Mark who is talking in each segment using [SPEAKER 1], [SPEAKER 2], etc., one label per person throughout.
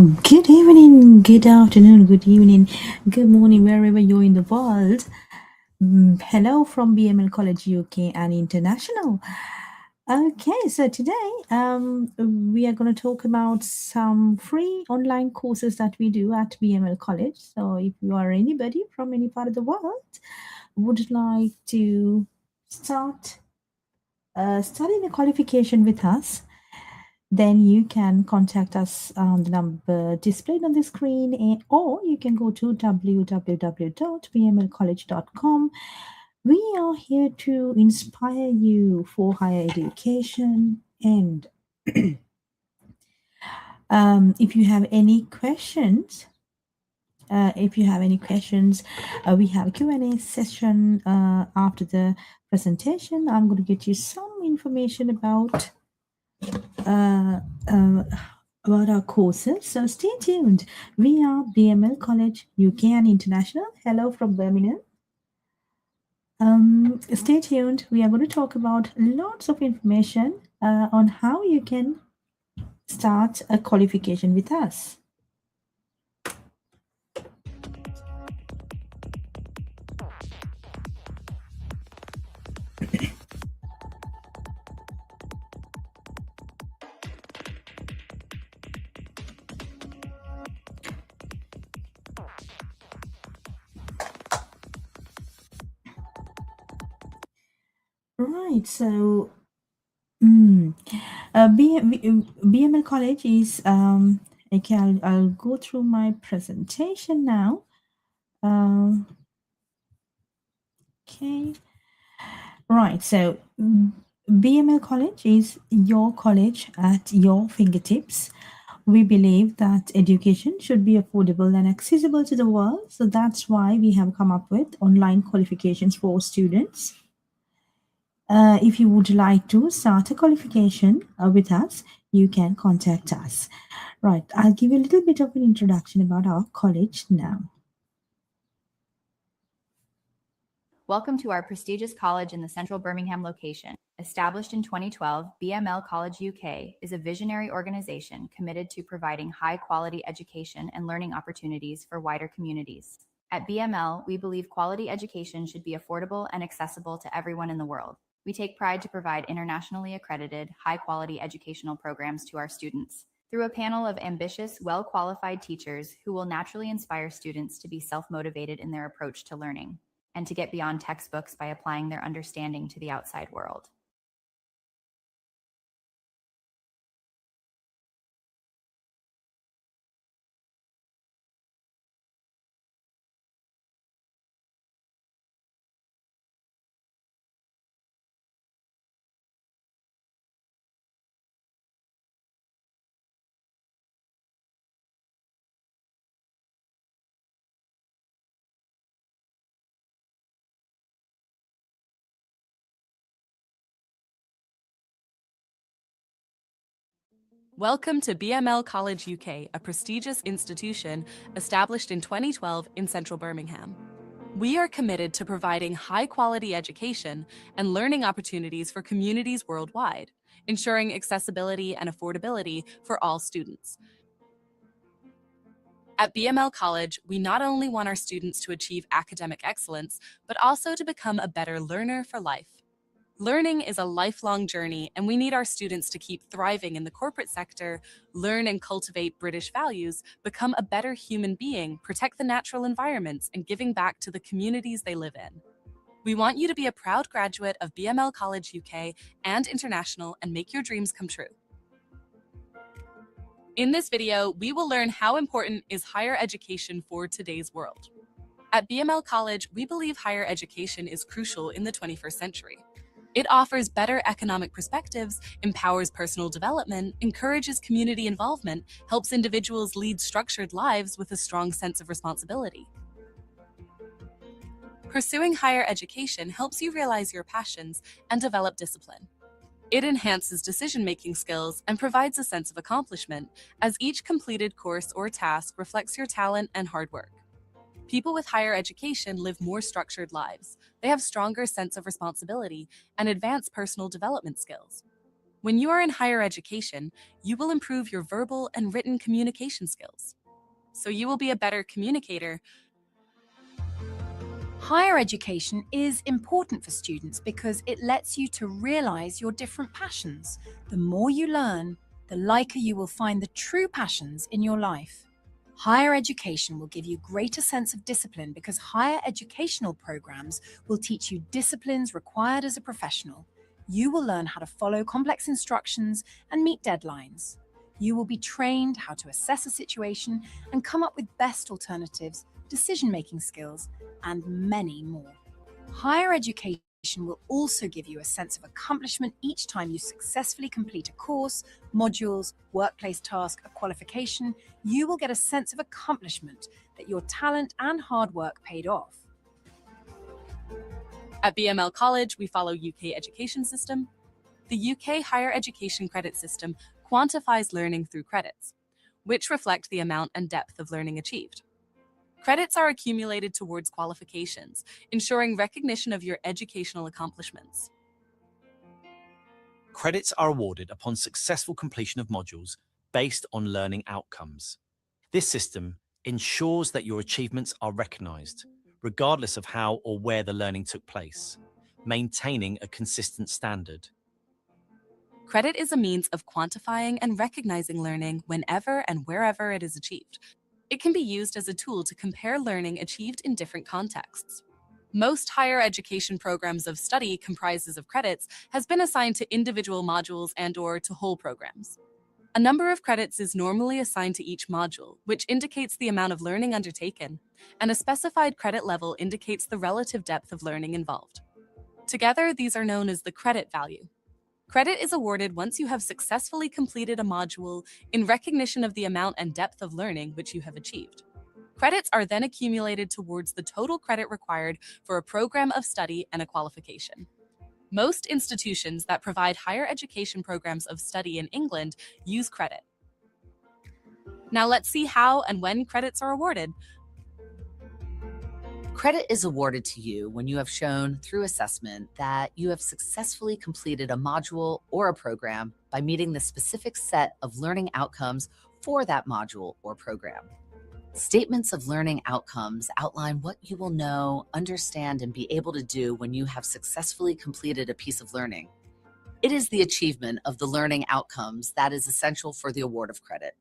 [SPEAKER 1] Good evening, good afternoon, good evening, good morning, wherever you're in the world. Hello from BML College UK and International. Okay, so today we are going to talk about some free online courses that we do at BML College. So if you are anybody from any part of the world would like to start studying a qualification with us, then you can contact us on the number displayed on the screen, or you can go to www.bmlcollege.com. We are here to inspire you for higher education. And if you have any questions, we have a Q&A session after the presentation. I'm going to get you some information uh, uh, about our courses. So stay tuned. We are BML College UK and International. Hello from Birmingham. Stay tuned. We are going to talk about lots of information on how you can start a qualification with us. Right. So, BML College is okay. I'll go through my presentation now. Okay. Right. So, BML College is your college at your fingertips. We believe that education should be affordable and accessible to the world. So that's why we have come up with online qualifications for students. If you would like to start a qualification with us, you can contact us. Right. I'll give you a little bit of an introduction about our college now.
[SPEAKER 2] Welcome to our prestigious college in the central Birmingham location. Established in 2012, BML College UK is a visionary organization committed to providing high-quality education and learning opportunities for wider communities. At BML, we believe quality education should be affordable and accessible to everyone in the world. We take pride to provide internationally accredited, high-quality educational programs to our students through a panel of ambitious, well-qualified teachers who will naturally inspire students to be self-motivated in their approach to learning and to get beyond textbooks by applying their understanding to the outside world.
[SPEAKER 3] Welcome to BML College UK, a prestigious institution established in 2012 in central Birmingham. We are committed to providing high-quality education and learning opportunities for communities worldwide, ensuring accessibility and affordability for all students. At BML College, we not only want our students to achieve academic excellence, but also to become a better learner for life. Learning is a lifelong journey, and we need our students to keep thriving in the corporate sector, learn and cultivate British values, become a better human being, protect the natural environments, and giving back to the communities they live in. We want you to be a proud graduate of BML College UK and International and make your dreams come true. In this video, we will learn how important is higher education for today's world. At BML College, we believe higher education is crucial in the 21st century. It offers better economic perspectives, empowers personal development, encourages community involvement, helps individuals lead structured lives with a strong sense of responsibility. Pursuing higher education helps you realize your passions and develop discipline. It enhances decision-making skills and provides a sense of accomplishment, as each completed course or task reflects your talent and hard work. People with higher education live more structured lives. They have stronger sense of responsibility and advanced personal development skills. When you are in higher education, you will improve your verbal and written communication skills. So you will be a better communicator.
[SPEAKER 4] Higher education is important for students because it lets you to realize your different passions. The more you learn, the liker you will find the true passions in your life. Higher education will give you greater sense of discipline because higher educational programs will teach you disciplines required as a professional. You will learn how to follow complex instructions and meet deadlines. You will be trained how to assess a situation and come up with best alternatives, decision-making skills, and many more. Higher education will also give you a sense of accomplishment each time you successfully complete a course, modules, workplace task, a qualification. You will get a sense of accomplishment that your talent and hard work paid off.
[SPEAKER 3] At BML College, we follow UK education system. The UK higher education credit system quantifies learning through credits, which reflect the amount and depth of learning achieved. Credits are accumulated towards qualifications, ensuring recognition of your educational accomplishments.
[SPEAKER 5] Credits are awarded upon successful completion of modules based on learning outcomes. This system ensures that your achievements are recognized, regardless of how or where the learning took place, maintaining a consistent standard.
[SPEAKER 3] Credit is a means of quantifying and recognizing learning whenever and wherever it is achieved. It can be used as a tool to compare learning achieved in different contexts. Most higher education programs of study comprises of credits has been assigned to individual modules and/or to whole programs. A number of credits is normally assigned to each module, which indicates the amount of learning undertaken, and a specified credit level indicates the relative depth of learning involved. Together, these are known as the credit value. Credit is awarded once you have successfully completed a module in recognition of the amount and depth of learning which you have achieved. Credits are then accumulated towards the total credit required for a program of study and a qualification. Most institutions that provide higher education programs of study in England use credit. Now let's see how and when credits are awarded.
[SPEAKER 6] Credit is awarded to you when you have shown through assessment that you have successfully completed a module or a program by meeting the specific set of learning outcomes for that module or program. Statements of learning outcomes outline what you will know, understand, and be able to do when you have successfully completed a piece of learning. It is the achievement of the learning outcomes that is essential for the award of credit,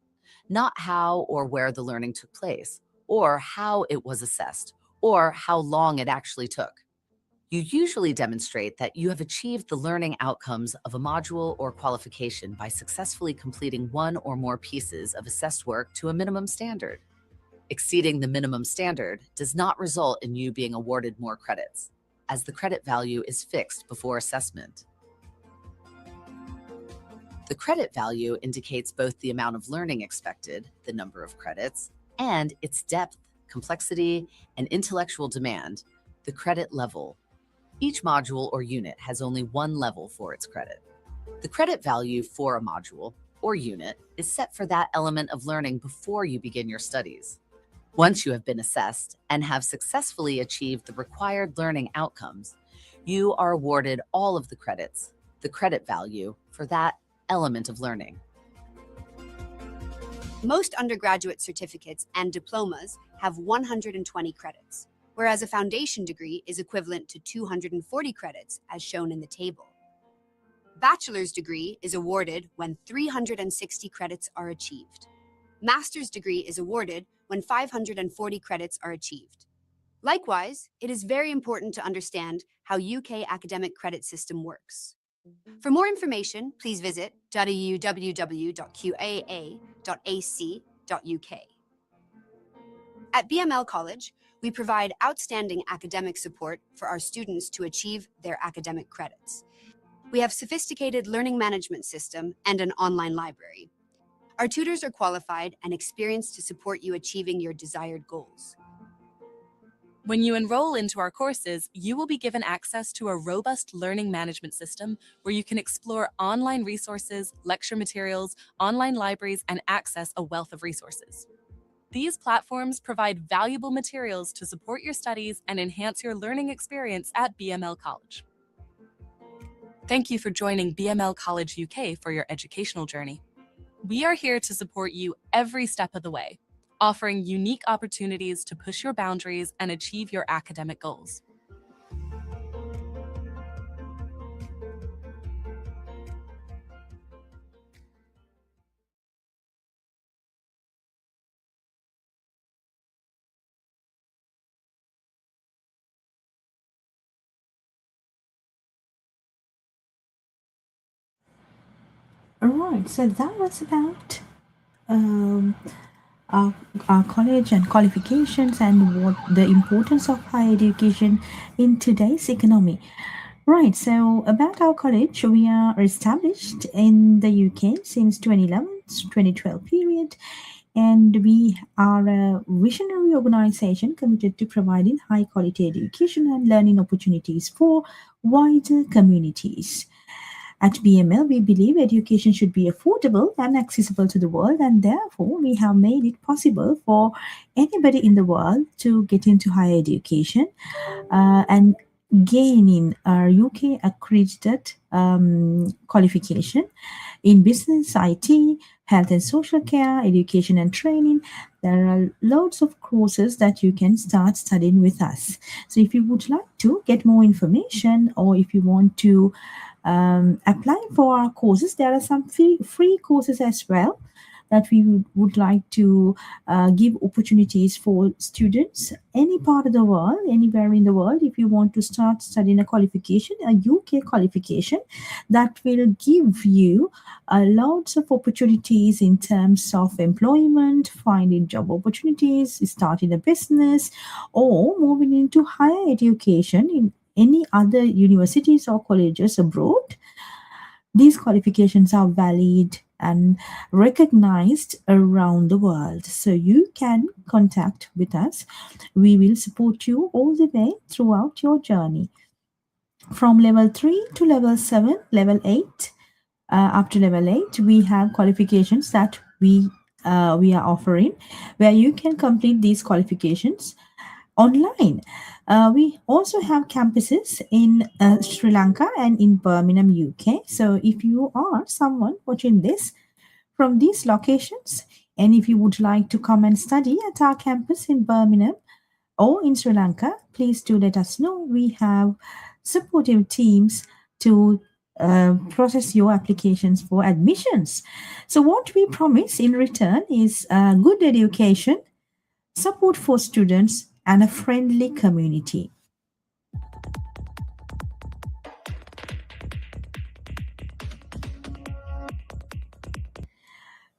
[SPEAKER 6] not how or where the learning took place, or how it was assessed, or how long it actually took. You usually demonstrate that you have achieved the learning outcomes of a module or qualification by successfully completing one or more pieces of assessed work to a minimum standard. Exceeding the minimum standard does not result in you being awarded more credits, as the credit value is fixed before assessment. The credit value indicates both the amount of learning expected, the number of credits, and its depth, complexity, and intellectual demand, the credit level. Each module or unit has only one level for its credit. The credit value for a module or unit is set for that element of learning before you begin your studies. Once you have been assessed and have successfully achieved the required learning outcomes, you are awarded all of the credits, the credit value for that element of learning.
[SPEAKER 7] Most undergraduate certificates and diplomas have 120 credits, whereas a foundation degree is equivalent to 240 credits as shown in the table. Bachelor's degree is awarded when 360 credits are achieved. Master's degree is awarded when 540 credits are achieved. Likewise, it is very important to understand how UK academic credit system works. For more information, please visit www.qaa.ac.uk. At BML College, we provide outstanding academic support for our students to achieve their academic credits. We have sophisticated learning management system and an online library. Our tutors are qualified and experienced to support you achieving your desired goals.
[SPEAKER 3] When you enroll into our courses, you will be given access to a robust learning management system where you can explore online resources, lecture materials, online libraries, and access a wealth of resources. These platforms provide valuable materials to support your studies and enhance your learning experience at BML College. Thank you for joining BML College UK for your educational journey. We are here to support you every step of the way, offering unique opportunities to push your boundaries and achieve your academic goals.
[SPEAKER 1] All right, so that was about um, our, our college and qualifications and what the importance of higher education in today's economy. Right, so about our college, we are established in the UK since 2011, 2012 period, and we are a visionary organization committed to providing high quality education and learning opportunities for wider communities. At BML, we believe education should be affordable and accessible to the world, and therefore, we have made it possible for anybody in the world to get into higher education and gaining a UK accredited qualification in business, IT, health and social care, education and training. There are loads of courses that you can start studying with us. So, if you would like to get more information or if you want to apply for our courses, there are some free courses as well that we would like to give opportunities for students any part of the world, anywhere in the world. If you want to start studying a qualification, a UK qualification, that will give you lots of opportunities in terms of employment, finding job opportunities, starting a business, or moving into higher education in any other universities or colleges abroad. These qualifications are valid and recognized around the world. So you can contact with us. We will support you all the way throughout your journey. From level 3 to level 7, level 8, up to level 8, we have qualifications that we are offering where you can complete these qualifications online. We also have campuses in Sri Lanka and in Birmingham, UK. So if you are someone watching this from these locations, and if you would like to come and study at our campus in Birmingham or in Sri Lanka, please do let us know. We have supportive teams to process your applications for admissions. So, what we promise in return is good education, support for students, and a friendly community.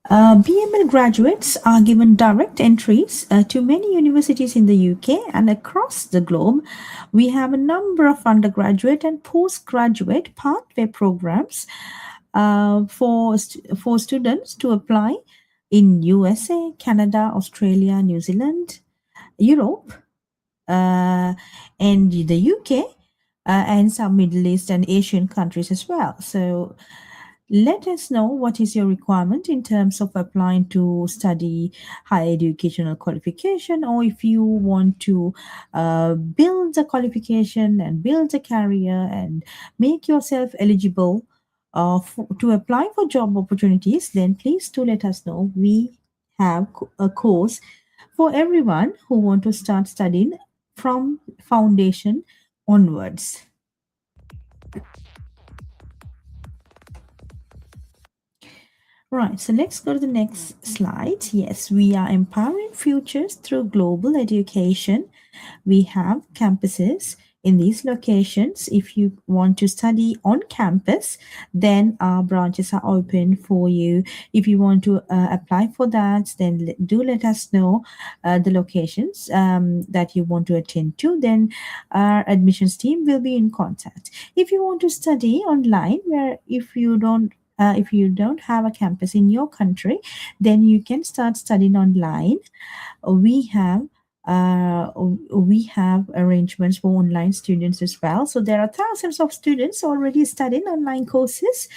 [SPEAKER 1] BML graduates are given direct entries to many universities in the UK and across the globe. We have a number of undergraduate and postgraduate pathway programs for students to apply in USA, Canada, Australia, New Zealand, Europe, and the UK, and some Middle East and Asian countries as well. So let us know what is your requirement in terms of applying to study higher educational qualification, or if you want to build a qualification and build a career and make yourself eligible to apply for job opportunities, then please do let us know. We have a course for everyone who want to start studying from foundation onwards. Right, so let's go to the next slide. Yes, we are empowering futures through global education. We have campuses in these locations. If you want to study on campus, then our branches are open for you. If you want to apply for that, then do let us know the locations that you want to attend to. Then our admissions team will be in contact. If you want to study online, where if you don't have a campus in your country, then you can start studying online. We have we have arrangements for online students as well. So there are thousands of students already studying online courses.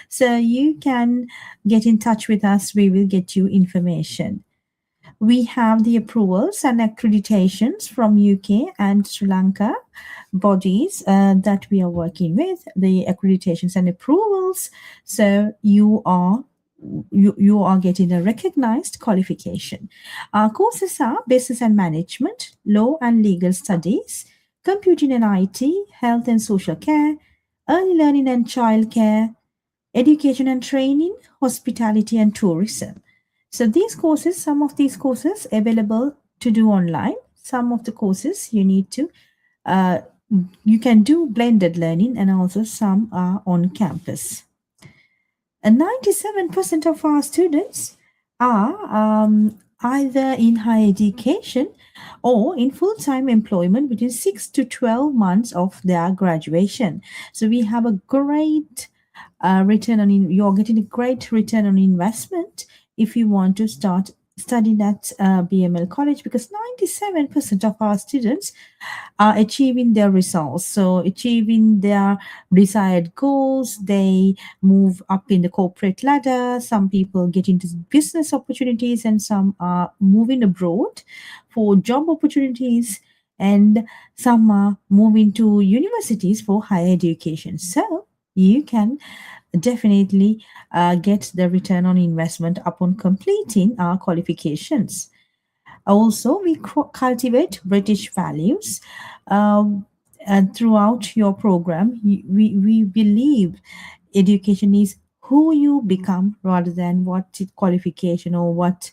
[SPEAKER 1] So you can get in touch with us. We will get you information. We have the approvals and accreditations from UK and Sri Lanka bodies that we are working with, the accreditations and approvals. So you are getting a recognized qualification. Our courses are business and management, law and legal studies, computing and IT, health and social care, early learning and childcare, education and training, hospitality and tourism. So these courses, some of these courses available to do online. Some of the courses you need to uh, you can do blended learning, and also some are on campus. And 97% of our students are either in higher education or in full-time employment within 6 to 12 months of their graduation. So we have a great you're getting a great return on investment if you want to start studying at BML College, because 97% of our students are achieving their results. So achieving their desired goals, they move up in the corporate ladder. Some people get into business opportunities, and some are moving abroad for job opportunities, and some are moving to universities for higher education. So you can definitely get the return on investment upon completing our qualifications. Also, we cultivate British values. Throughout your program, we believe education is who you become rather than what qualification or what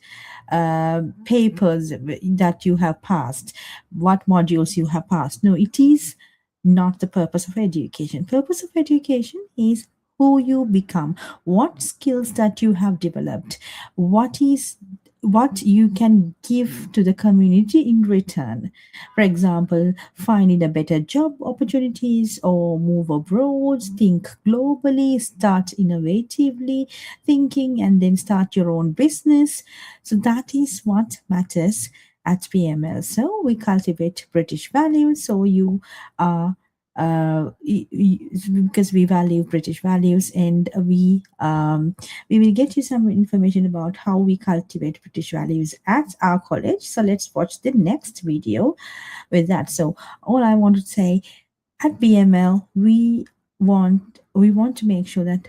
[SPEAKER 1] papers that you have passed, what modules you have passed. No, it is not the purpose of education. Purpose of education is who you become, what skills that you have developed, what you can give to the community in return. For example, finding a better job opportunities or move abroad, think globally, start innovatively thinking, and then start your own business. So that is what matters at BML. So we cultivate British values. So you are because we value British values, and we will get you some information about how we cultivate British values at our college. So let's watch the next video with that. So all I want to say, at BML, we want to make sure that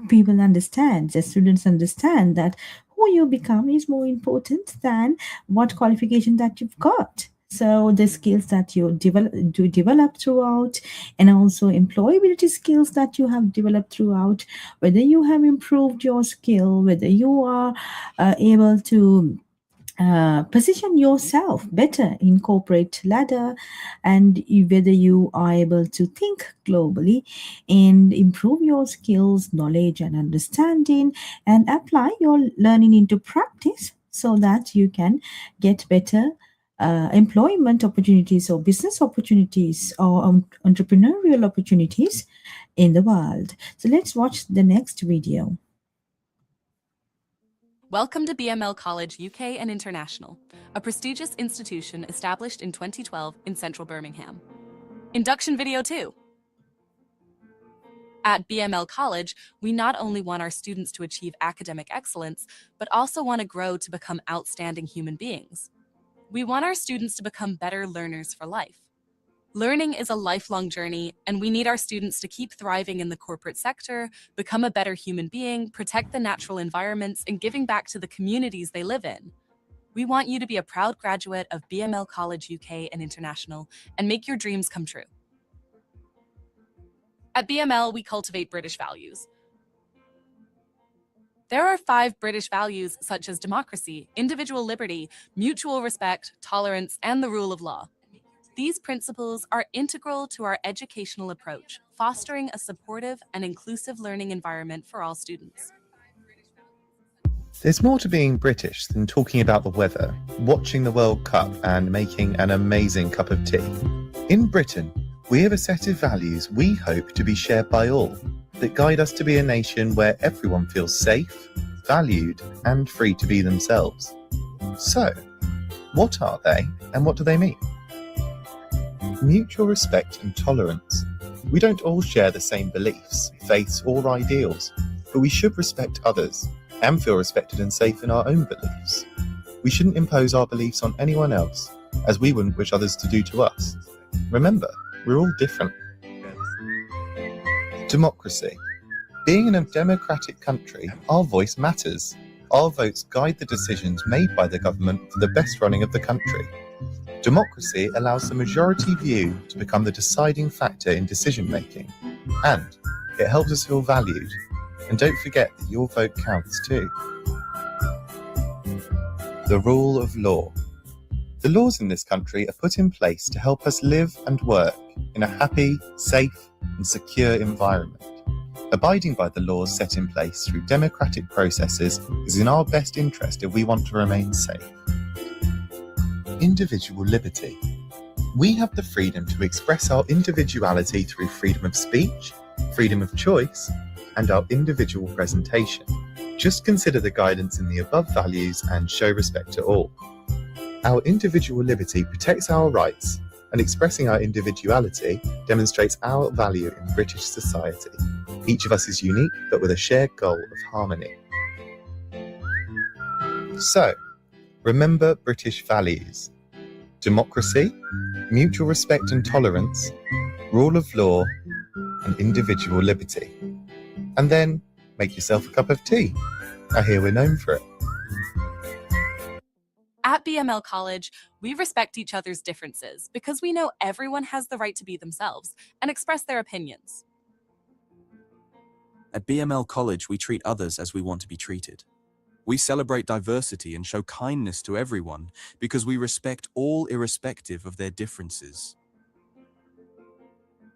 [SPEAKER 1] people understand, the students understand that who you become is more important than what qualification that you've got. So the skills that you develop throughout, and also employability skills that you have developed throughout, whether you have improved your skill, whether you are able to position yourself better in corporate ladder, and whether you are able to think globally and improve your skills, knowledge and understanding, and apply your learning into practice so that you can get better employment opportunities or business opportunities or entrepreneurial opportunities in the world. So let's watch the next video.
[SPEAKER 3] Welcome to BML College UK and International, a prestigious institution established in 2012 in central Birmingham. Induction video 2. At BML College, we not only want our students to achieve academic excellence, but also want to grow to become outstanding human beings. We want our students to become better learners for life. Learning is a lifelong journey, and we need our students to keep thriving in the corporate sector, become a better human being, protect the natural environments, and giving back to the communities they live in. We want you to be a proud graduate of BML College UK and International and make your dreams come true. At BML, we cultivate British values. There are 5 British values such as democracy, individual liberty, mutual respect, tolerance, and the rule of law. These principles are integral to our educational approach, fostering a supportive and inclusive learning environment for all students.
[SPEAKER 8] There's more to being British than talking about the weather, watching the World Cup, and making an amazing cup of tea. In Britain, we have a set of values we hope to be shared by all, that guide us to be a nation where everyone feels safe, valued, and free to be themselves. So, what are they, and what do they mean? Mutual respect and tolerance. We don't all share the same beliefs, faiths, or ideals, but we should respect others and feel respected and safe in our own beliefs. We shouldn't impose our beliefs on anyone else, as we wouldn't wish others to do to us. Remember, we're all different. Democracy. Being in a democratic country, our voice matters. Our votes guide the decisions made by the government for the best running of the country. Democracy allows the majority view to become the deciding factor in decision making, and it helps us feel valued. And don't forget that your vote counts too. The rule of law. The laws in this country are put in place to help us live and work in a happy, safe, and secure environment. Abiding by the laws set in place through democratic processes is in our best interest if we want to remain safe. Individual liberty. We have the freedom to express our individuality through freedom of speech, freedom of choice, and our individual presentation. Just consider the guidance in the above values and show respect to all. Our individual liberty protects our rights, and expressing our individuality demonstrates our value in British society. Each of us is unique, but with a shared goal of harmony. So, remember British values: democracy, mutual respect and tolerance, rule of law, and individual liberty. And then make yourself a cup of tea. I hear we're known for it.
[SPEAKER 3] At BML College, we respect each other's differences because we know everyone has the right to be themselves and express their opinions.
[SPEAKER 9] At BML College, we treat others as we want to be treated. We celebrate diversity and show kindness to everyone because we respect all irrespective of their differences.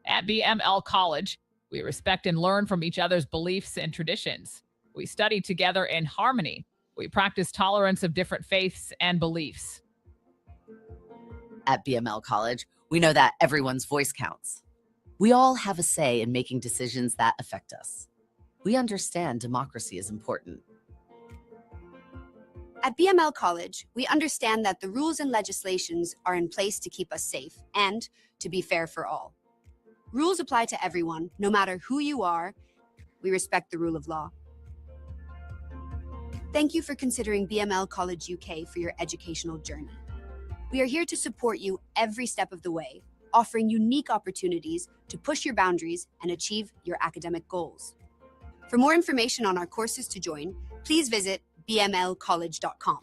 [SPEAKER 10] At BML College, we respect and learn from each other's beliefs and traditions. We study together in harmony. We practice tolerance of different faiths and beliefs.
[SPEAKER 6] At BML College, we know that everyone's voice counts. We all have a say in making decisions that affect us. We understand democracy is important.
[SPEAKER 7] At BML College, we understand that the rules and legislations are in place to keep us safe and to be fair for all. Rules apply to everyone, no matter who you are. We respect the rule of law. Thank you for considering BML College UK for your educational journey. We are here to support you every step of the way, offering unique opportunities to push your boundaries and achieve your academic goals. For more information on our courses to join, please visit bmlcollege.com.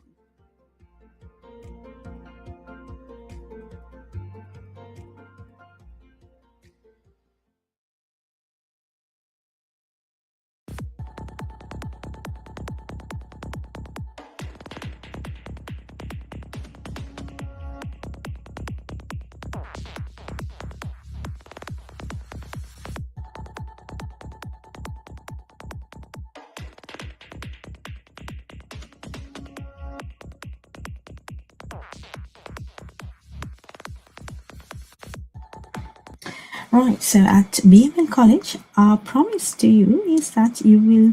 [SPEAKER 1] Right, so at BML College, our promise to you is that you will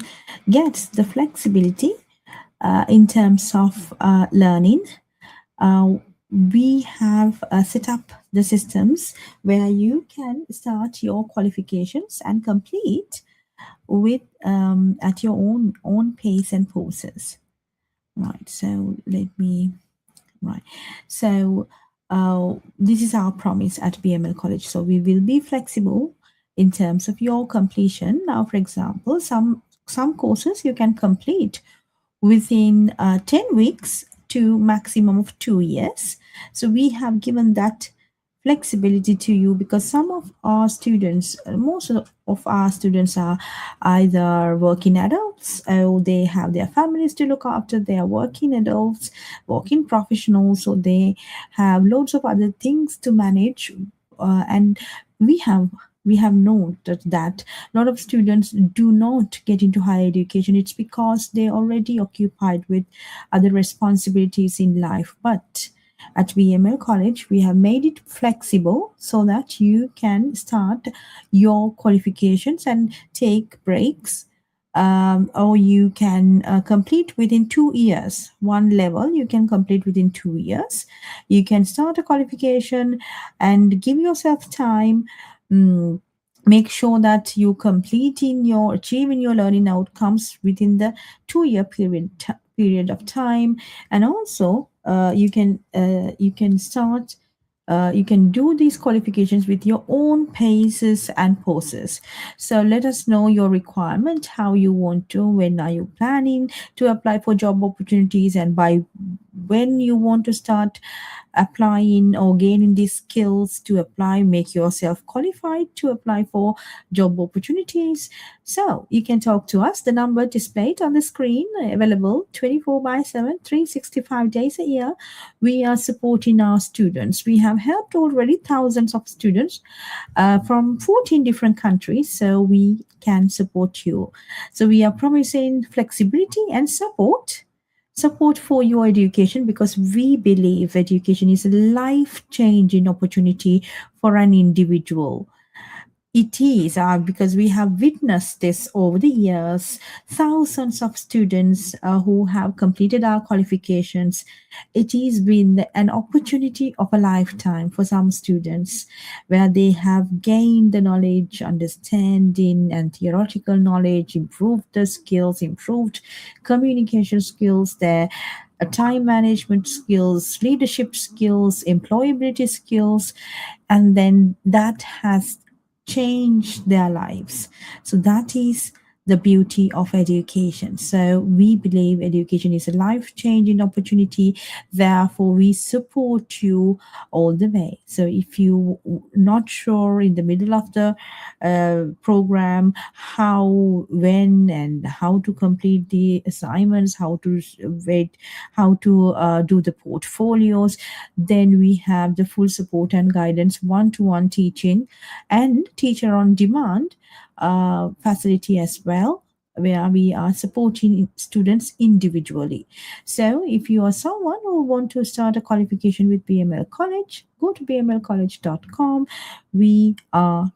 [SPEAKER 1] get the flexibility in terms of learning. We have set up the systems where you can start your qualifications and complete with at your own pace and process. Right, so this is our promise at BML College. So we will be flexible in terms of your completion. Now, for example, some courses you can complete within 10 weeks to maximum of 2 years. So we have given that flexibility to you because some of our students, most of our students are either working adults or they have their families to look after. They are working adults, working professionals, so they have loads of other things to manage. And we have noted that a lot of students do not get into higher education. It's because they're already occupied with other responsibilities in life. But at BML College, we have made it flexible so that you can start your qualifications and take breaks, or you can complete within 2 years. One level you can complete within 2 years. You can start a qualification and give yourself time. Make sure that you achieving your learning outcomes within the 2-year period of time, and also you can start you can do these qualifications with your own paces and poses. So let us know your requirement, how you want to, when are you planning to apply for job opportunities, and by when you want to start applying or gaining these skills to apply, make yourself qualified to apply for job opportunities. So you can talk to us. The number displayed on the screen, available 24 by 7, 365 days a year. We are supporting our students. We have helped already thousands of students from 14 different countries, so we can support you. So we are promising flexibility and support for your education, because we believe education is a life changing opportunity for an individual. It is because we have witnessed this over the years. Thousands of students who have completed our qualifications. It has been an opportunity of a lifetime for some students, where they have gained the knowledge, understanding, and theoretical knowledge, improved the skills, improved communication skills, their time management skills, leadership skills, employability skills, and then that has changed their lives. So that is the beauty of education. So we believe education is a life-changing opportunity. Therefore, we support you all the way. So if you not sure in the middle of the program how, when, and how to complete the assignments, how to wait, how to do the portfolios, then we have the full support and guidance, one-to-one teaching and teacher on demand facility as well, where we are supporting students individually. So if you are someone who want to start a qualification with BML College, go to bmlcollege.com. We are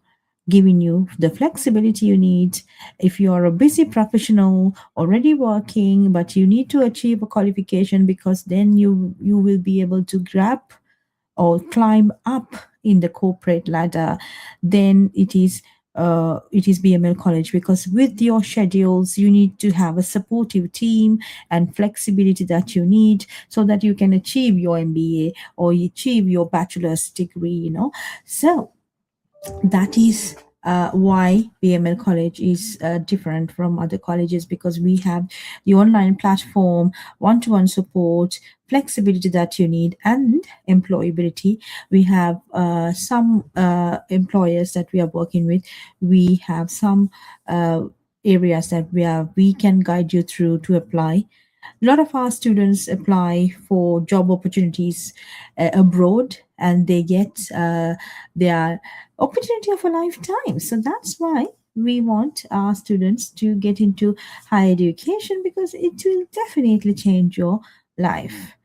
[SPEAKER 1] giving you the flexibility you need. If you are a busy professional already working, but you need to achieve a qualification, because then you will be able to grab or climb up in the corporate ladder, then it is BML College, because with your schedules, you need to have a supportive team and flexibility that you need, so that you can achieve your MBA or achieve your bachelor's degree. So that is why BML College is different from other colleges, because we have the online platform, one-to-one support, flexibility that you need, and employability. We have some employers that we are working with. We have some areas that we can guide you through to apply. A lot of our students apply for job opportunities abroad, and they get their opportunity of a lifetime. So that's why we want our students to get into higher education, because it will definitely change your life.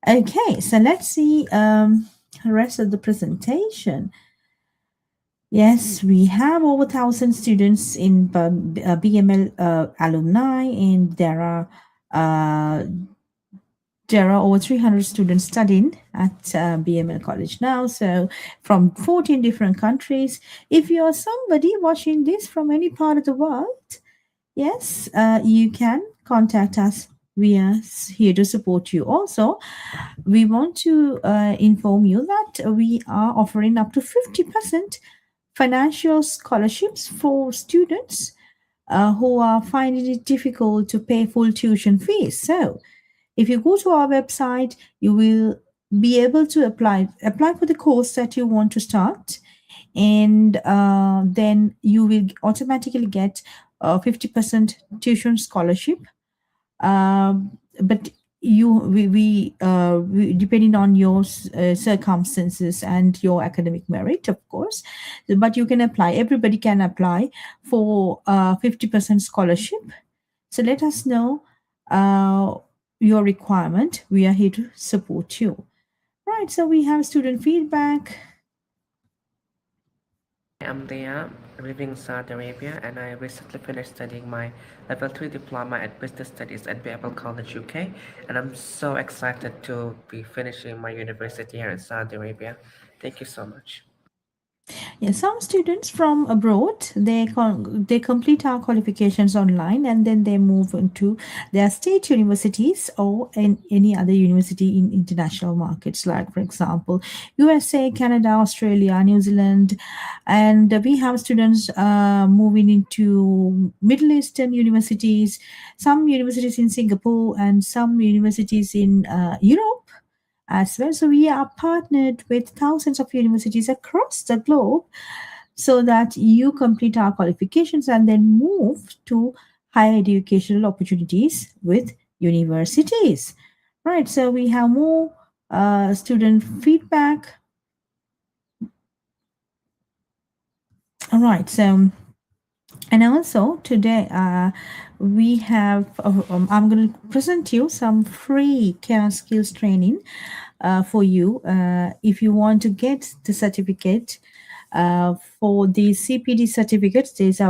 [SPEAKER 1] Okay, so let's see the rest of the presentation. Yes, we have over 1,000 students in BML alumni, and there are over 300 students studying at BML College now. So from 14 different countries. If you are somebody watching this from any part of the world, yes, you can contact us. We are here to support you. Also, we want to inform you that we are offering up to 50% financial scholarships for students who are finding it difficult to pay full tuition fees. So if you go to our website, you will be able to apply for the course that you want to start, and then you will automatically get a 50% tuition scholarship. But we depending on your circumstances and your academic merit, of course, but you can apply. Everybody can apply for 50% scholarship. So let us know your requirement. We are here to support you. Right, so we have student feedback.
[SPEAKER 11] I'm Dia, living in Saudi Arabia, and I recently finished studying my Level 3 Diploma at Business Studies at BML College UK, and I'm so excited to be finishing my university here in Saudi Arabia. Thank you so much.
[SPEAKER 1] Yeah, some students from abroad they complete our qualifications online and then they move into their state universities or in any other university in international markets, like for example USA, Canada, Australia, New Zealand, and we have students moving into Middle Eastern universities, some universities in Singapore, and some universities in Europe as well. So we are partnered with thousands of universities across the globe so that you complete our qualifications and then move to higher educational opportunities with universities. Right, so we have more student feedback. All right, so and also today we have I'm going to present you some free care skills training for you if you want to get the certificate for the CPD certificates. These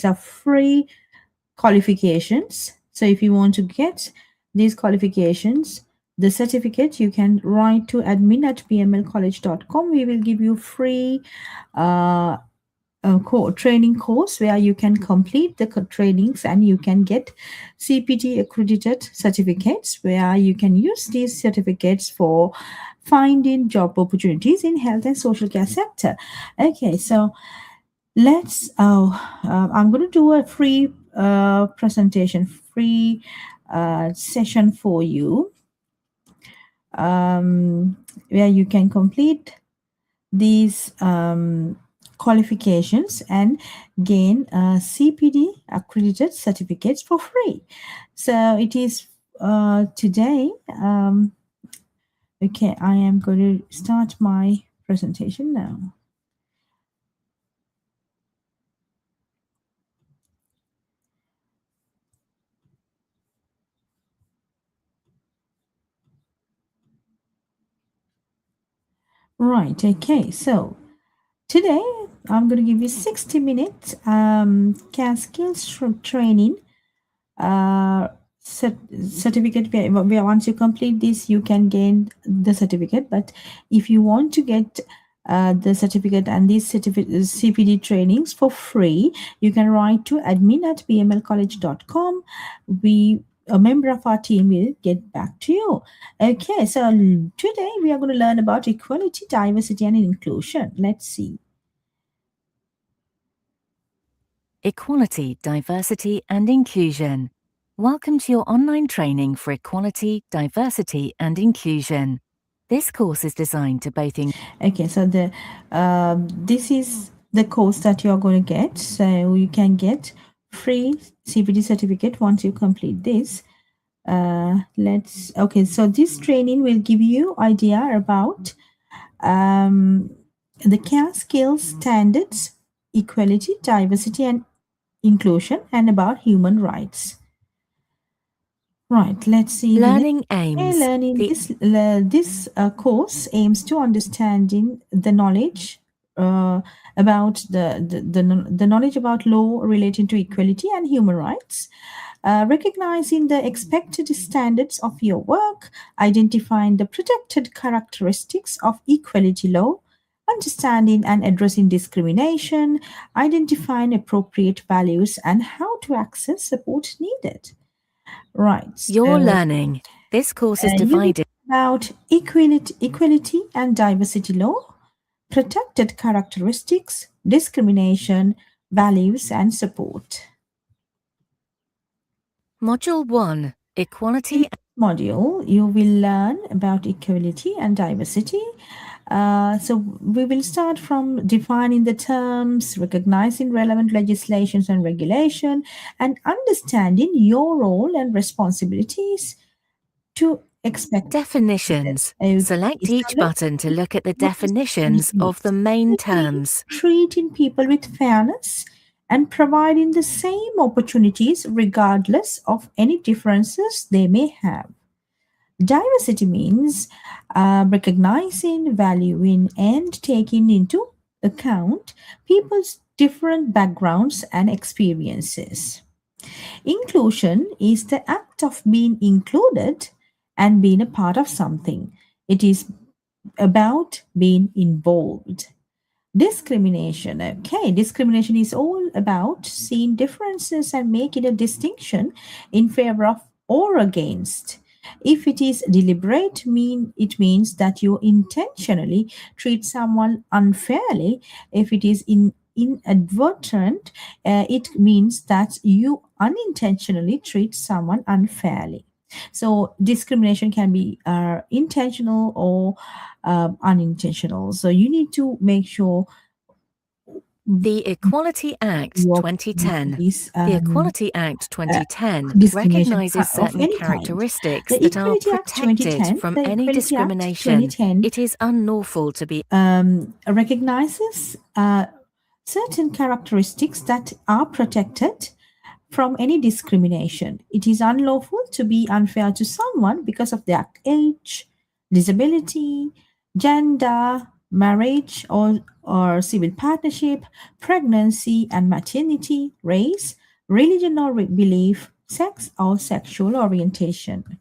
[SPEAKER 1] are free qualifications. So if you want to get these qualifications, the certificate, you can write to admin@bmlcollege.com. We will give you free uh, training course where you can complete the trainings and you can get CPT accredited certificates where you can use these certificates for finding job opportunities in health and social care sector. Okay, so let's I'm going to do a free presentation, free session for you where you can complete these qualifications and gain CPD accredited certificates for free. So it is today. Okay, I am going to start my presentation now. Right, okay, so today I'm going to give you 60 minutes CAS skills training certificate where once you complete this you can gain the certificate, but if you want to get the certificate and these CPD trainings for free, you can write to admin@bmlcollege.com. A member of our team will get back to you. Okay, so today we are going to learn about equality, diversity, and inclusion. Let's see.
[SPEAKER 12] Equality, Diversity and Inclusion. Welcome to your online training for equality, diversity and inclusion. This course is designed to both
[SPEAKER 1] Okay, so this is the course that you're going to get. So you can get free CPD certificate once you complete this. So this training will give you idea about the CAS skills standards, equality, diversity and inclusion, and about human rights. Right, let's see.
[SPEAKER 12] Learning aims.
[SPEAKER 1] This course aims to understanding the knowledge about the knowledge about law relating to equality and human rights, recognizing the expected standards of your work, identifying the protected characteristics of equality law, understanding and addressing discrimination, identifying appropriate values, and how to access support needed. Right.
[SPEAKER 12] You're learning. This course is divided
[SPEAKER 1] about equality and diversity law, protected characteristics, discrimination, values, and support.
[SPEAKER 12] Module 1, Equality.
[SPEAKER 1] In this module, you will learn about equality and diversity. So we will start from defining the terms, recognizing relevant legislations and regulation, and understanding your role and responsibilities to expect
[SPEAKER 12] Definitions. Select each button to look at the definitions of the main terms.
[SPEAKER 1] Treating people with fairness and providing the same opportunities regardless of any differences they may have. Diversity means recognizing, valuing, and taking into account people's different backgrounds and experiences. Inclusion is the act of being included and being a part of something. It is about being involved. Discrimination. Okay, discrimination is all about seeing differences and making a distinction in favor of or against. If it is deliberate, it means that you intentionally treat someone unfairly. If it is inadvertent, it means that you unintentionally treat someone unfairly. So discrimination can be intentional or unintentional. So you need to make sure
[SPEAKER 12] The Equality Act
[SPEAKER 1] your
[SPEAKER 12] 2010.
[SPEAKER 1] these
[SPEAKER 12] The Equality Act 2010
[SPEAKER 1] discrimination
[SPEAKER 12] recognizes
[SPEAKER 1] of
[SPEAKER 12] certain
[SPEAKER 1] any kind.
[SPEAKER 12] characteristics
[SPEAKER 1] The
[SPEAKER 12] that are
[SPEAKER 1] Equality Act
[SPEAKER 12] protected
[SPEAKER 1] 2010,
[SPEAKER 12] from
[SPEAKER 1] the
[SPEAKER 12] any
[SPEAKER 1] Equality Act
[SPEAKER 12] discrimination.
[SPEAKER 1] 2010
[SPEAKER 12] It is unlawful to be
[SPEAKER 1] recognizes certain characteristics that are protected from any discrimination. It is unlawful to be unfair to someone because of their age, disability, gender, marriage or civil partnership, pregnancy and maternity, race, religion or belief, sex or sexual orientation.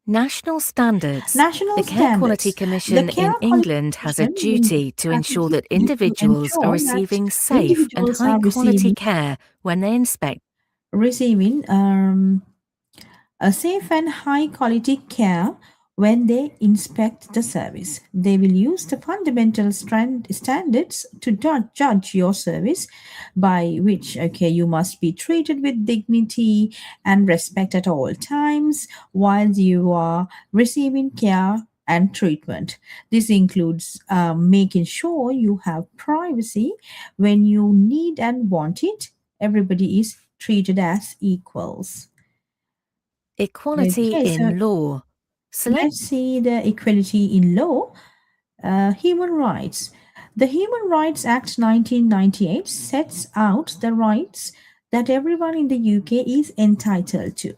[SPEAKER 12] national standards.
[SPEAKER 1] National
[SPEAKER 12] The Care Quality
[SPEAKER 1] standards. The
[SPEAKER 12] Commission
[SPEAKER 1] Care
[SPEAKER 12] in
[SPEAKER 1] Quality
[SPEAKER 12] England has a
[SPEAKER 1] Commission in England
[SPEAKER 12] duty to
[SPEAKER 1] has a
[SPEAKER 12] ensure that
[SPEAKER 1] duty to
[SPEAKER 12] individuals are
[SPEAKER 1] ensure that
[SPEAKER 12] receiving safe and
[SPEAKER 1] individuals
[SPEAKER 12] high
[SPEAKER 1] are
[SPEAKER 12] quality care when they inspect.
[SPEAKER 1] receiving a safe and high quality care when they inspect the service. They will use the fundamental standards to judge your service, by which, okay, you must be treated with dignity and respect at all times while you are receiving care and treatment. This includes making sure you have privacy when you need and want it. Everybody is treated as equals.
[SPEAKER 12] Equality
[SPEAKER 1] Okay, so
[SPEAKER 12] in law. Select
[SPEAKER 1] let's see the equality in law. Human rights. The Human Rights Act 1998 sets out the rights that everyone in the UK is entitled to.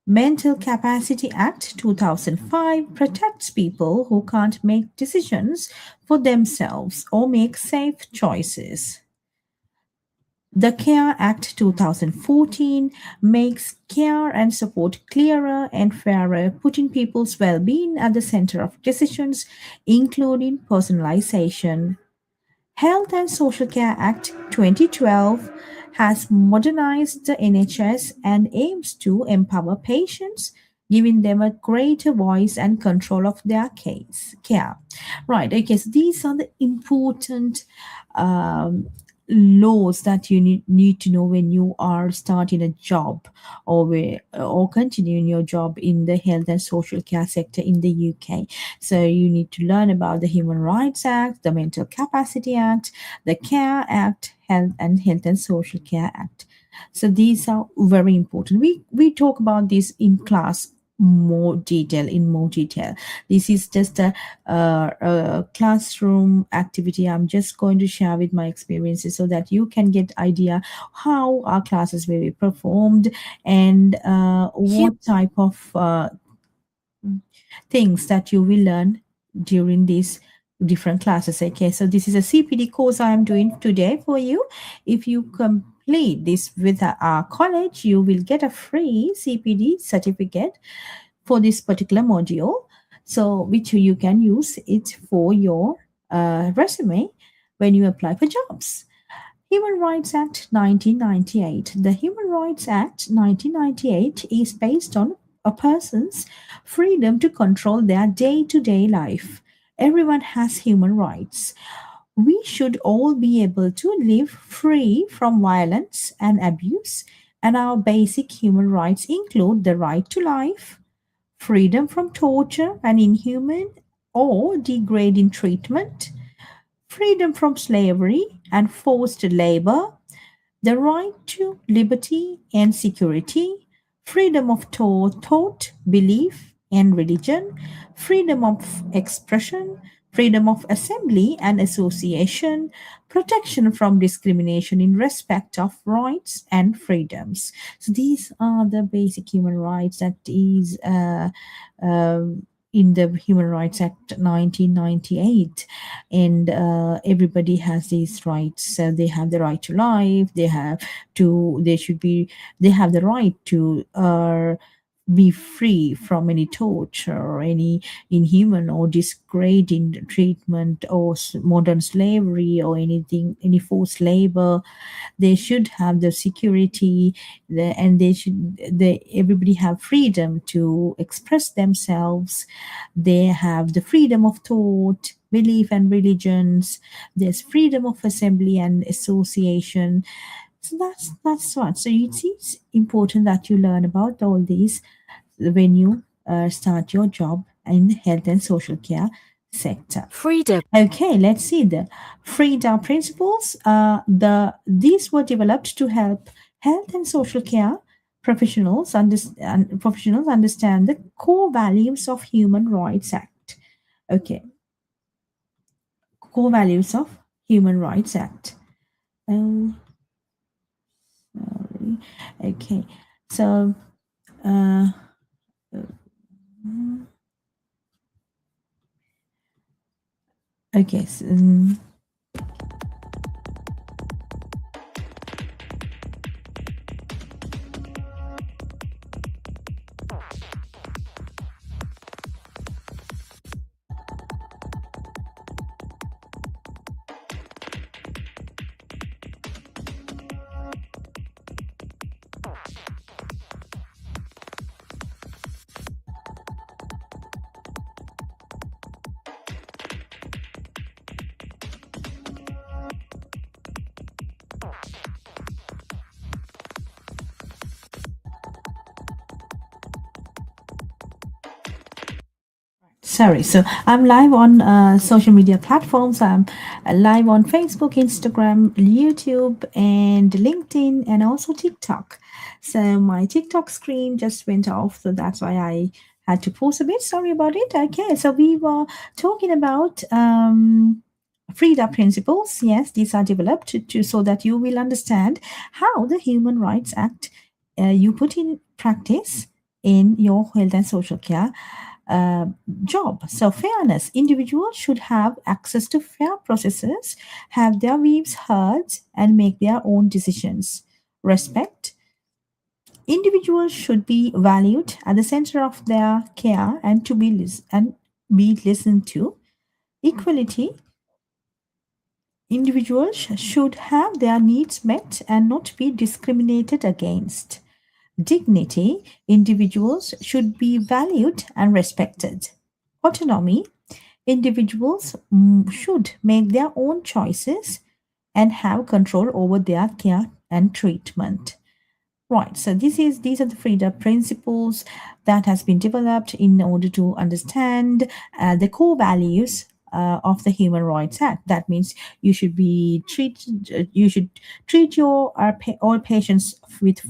[SPEAKER 1] Mental Capacity Act 2005 protects people who can't make decisions for themselves or make safe choices. The Care Act 2014 makes care and support clearer and fairer, putting people's well being at the center of decisions, including personalization. Health and Social Care Act 2012 has modernized the NHS and aims to empower patients, giving them a greater voice and control of their care. Right, okay, so these are the important um, laws that you need to know when you are starting a job or continuing your job in the health and social care sector in the UK. So you need to learn about the Human Rights Act, the Mental Capacity Act, the Care Act, Health and Social Care Act. So these are very important. We talk about this in class more detail. This is just a classroom activity I'm just going to share with my experiences so that you can get idea how our classes will be performed and what type of things that you will learn during these different classes. Okay, so this is a CPD course I am doing today for you. If you complete this with our college, you will get a free CPD certificate for this particular module, so which you can use it for your resume when you apply for jobs. Human Rights Act 1998. The Human Rights Act 1998 is based on a person's freedom to control their day-to-day life. Everyone has human rights. We should all be able to live free from violence and abuse, and our basic human rights include the right to life, freedom from torture and inhuman or degrading treatment, freedom from slavery and forced labor, the right to liberty and security, freedom of thought, belief, and religion, freedom of expression, freedom of assembly and association, protection from discrimination in respect of rights and freedoms. So these are the basic human rights that is in the Human Rights Act 1998, and everybody has these rights. They have the right to life. They have the right to be free from any torture or any inhuman or degrading treatment or modern slavery or anything, any forced labor. They should have the security, and everybody have freedom to express themselves. They have the freedom of thought, belief, and religions. There's freedom of assembly and association. So that's what. So it's important that you learn about all these when you start your job in the health and social care sector.
[SPEAKER 12] Freedom.
[SPEAKER 1] Okay, let's see the FRIDA principles. These were developed to help health and social care professionals understand the core values of Human Rights Act. Okay, core values of Human Rights Act. Oh, sorry. Okay, so. Okay. So, sorry, so I'm live on social media platforms. I'm live on Facebook, Instagram, YouTube, and LinkedIn, and also TikTok. So my TikTok screen just went off, so that's why I had to pause a bit. Sorry about it. Okay, so we were talking about FRIDA principles. Yes, these are developed so that you will understand how the Human Rights Act you put in practice in your health and social care job. So fairness, individuals should have access to fair processes, have their views heard, and make their own decisions. Respect, individuals should be valued at the center of their care and to be listened to. Equality, individuals should have their needs met and not be discriminated against. Dignity, individuals should be valued and respected. Autonomy, individuals should make their own choices and have control over their care and treatment. Right, so these are the FRIDA principles that has been developed in order to understand the core values of the Human Rights Act. That means you should treat your all patients with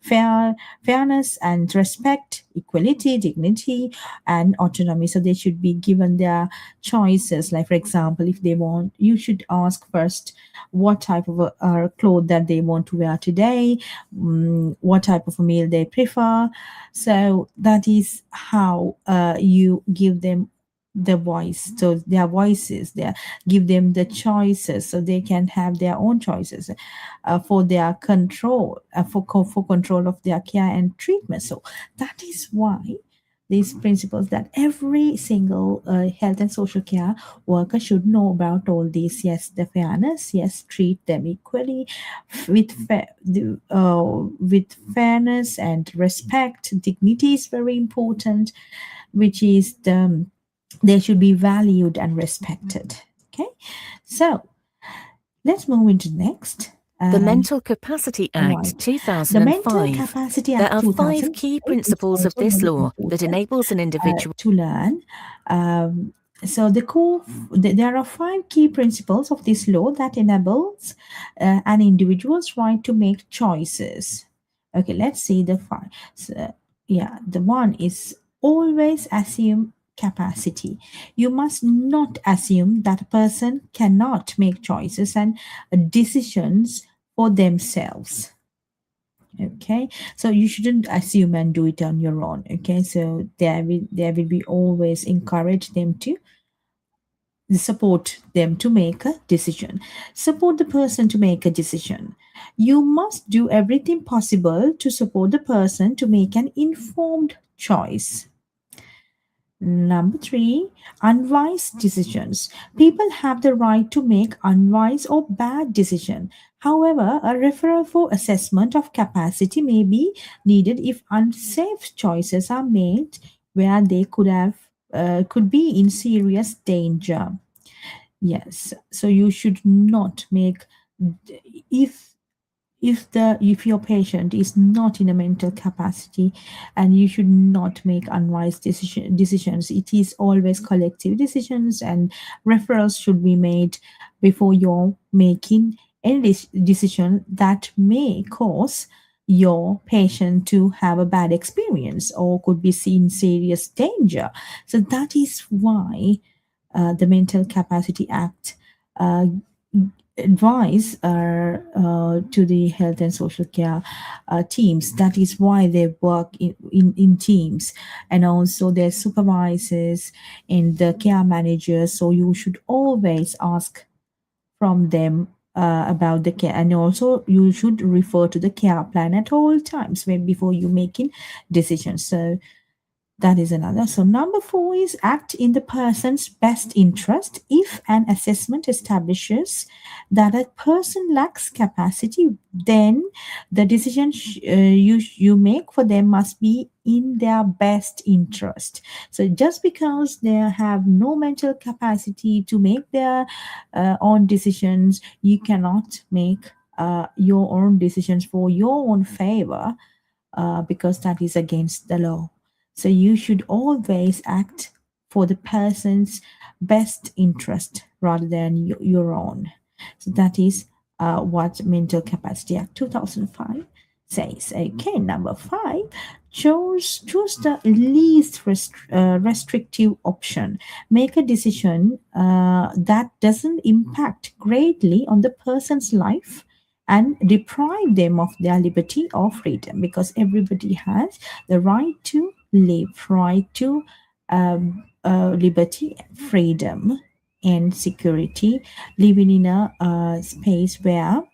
[SPEAKER 1] fairness and respect, equality, dignity, and autonomy. So they should be given their choices. Like for example, if they want, you should ask first what type of clothes that they want to wear today, what type of a meal they prefer. So that is how you give them the voice. So their voices, they give them the choices so they can have their own choices for their control, for control of their care and treatment. So that is why these principles that every single health and social care worker should know about all these. Yes, the fairness. Yes, treat them equally with with fairness and respect. Dignity is very important, which is they should be valued and respected. Okay, so let's move into next.
[SPEAKER 12] The Mental Capacity Act
[SPEAKER 1] Right. The Mental
[SPEAKER 12] 2005.
[SPEAKER 1] Capacity
[SPEAKER 12] There
[SPEAKER 1] Act
[SPEAKER 12] are 5
[SPEAKER 1] 2005
[SPEAKER 12] key
[SPEAKER 1] is
[SPEAKER 12] principles of
[SPEAKER 1] also
[SPEAKER 12] this
[SPEAKER 1] very
[SPEAKER 12] law that
[SPEAKER 1] important
[SPEAKER 12] enables an individual
[SPEAKER 1] to learn. So there are 5 key principles of this law that enables an individual's right to make choices. Okay, let's see the 5. So, yeah, the one is always assume capacity. You must not assume that a person cannot make choices and decisions for themselves. Okay, so you shouldn't assume and do it on your own. Okay, so there will be always encourage them to support them to make a decision. Support the person to make a decision. You must do everything possible to support the person to make an informed choice. Number three, unwise decisions. People have the right to make unwise or bad decision. However, a referral for assessment of capacity may be needed if unsafe choices are made where they could be in serious danger. Yes, so you should not make if if your patient is not in a mental capacity, and you should not make unwise decisions. It is always collective decisions, and referrals should be made before you're making any decision that may cause your patient to have a bad experience or could be seen serious danger. So that is why the Mental Capacity Act uh, advise to the health and social care teams. That is why they work in teams, and also their supervisors and the care managers. So you should always ask from them about the care, and also you should refer to the care plan at all times before you making decisions. So that is another. So, number four is act in the person's best interest. If an assessment establishes that a person lacks capacity, then the decision you make for them must be in their best interest. So, just because they have no mental capacity to make their own decisions, you cannot make your own decisions for your own favor because that is against the law. So you should always act for the person's best interest rather than your own. So that is what Mental Capacity Act 2005 says. Okay, number five, choose the least restrictive option. Make a decision that doesn't impact greatly on the person's life and deprive them of their liberty or freedom, because everybody has the right to live, right to liberty, freedom, and security, living in a space where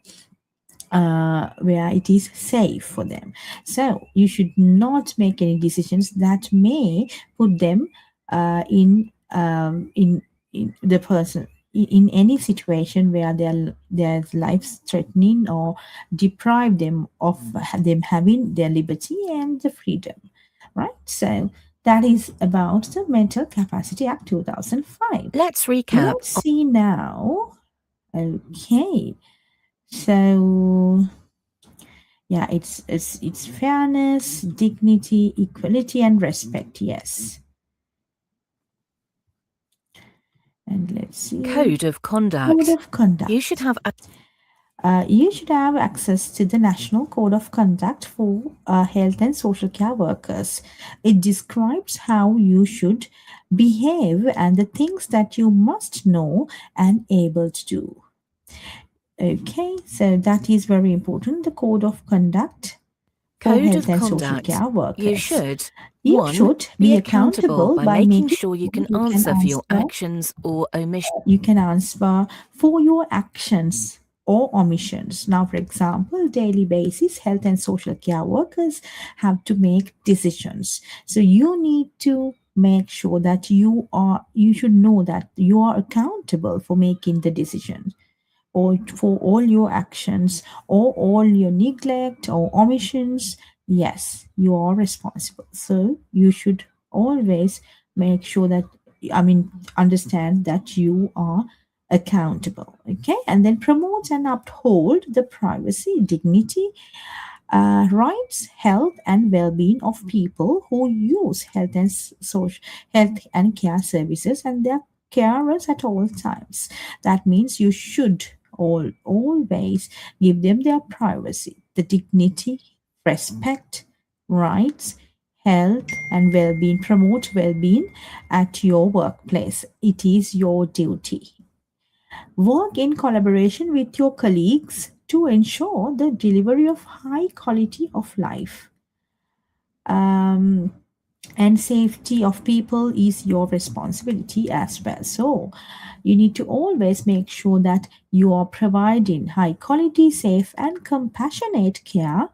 [SPEAKER 1] it is safe for them. So you should not make any decisions that may put them in the person in any situation where their lives threatening or deprive them of them having their liberty and the freedom, right? So that is about the Mental Capacity Act 2005.
[SPEAKER 12] Let's recap.
[SPEAKER 1] Let's see now. Okay, so yeah, it's fairness, dignity, equality, and respect. Yes. And let's see.
[SPEAKER 12] Code of conduct.
[SPEAKER 1] Code of conduct.
[SPEAKER 12] You should have
[SPEAKER 1] access to the National Code of Conduct for health and social care workers. It describes how you should behave and the things that you must know and able to do. Okay, so that is very important. The Code of Conduct for
[SPEAKER 12] Code
[SPEAKER 1] health
[SPEAKER 12] of
[SPEAKER 1] and
[SPEAKER 12] conduct.
[SPEAKER 1] social care workers.
[SPEAKER 12] You should be accountable by making
[SPEAKER 1] making
[SPEAKER 12] sure you can
[SPEAKER 1] you
[SPEAKER 12] answer for your
[SPEAKER 1] answer
[SPEAKER 12] actions or omissions.
[SPEAKER 1] you can answer for your actions or omissions. Now, for example, daily basis, health and social care workers have to make decisions. So you need to make sure that you should know that you are accountable for making the decision, or for all your actions or all your neglect or omissions. Yes, you are responsible. So you should always make sure that, understand that you are accountable. Okay, and then promote and uphold the privacy, dignity, rights, health, and well-being of people who use health and care services and their carers at all times. That means you should always give them their privacy, the dignity, respect, rights, health, and well-being. Promote well-being at your workplace. It is your duty. Work in collaboration with your colleagues to ensure the delivery of high quality of life. and safety of people is your responsibility as well. So you need to always make sure that you are providing high quality, safe, and compassionate care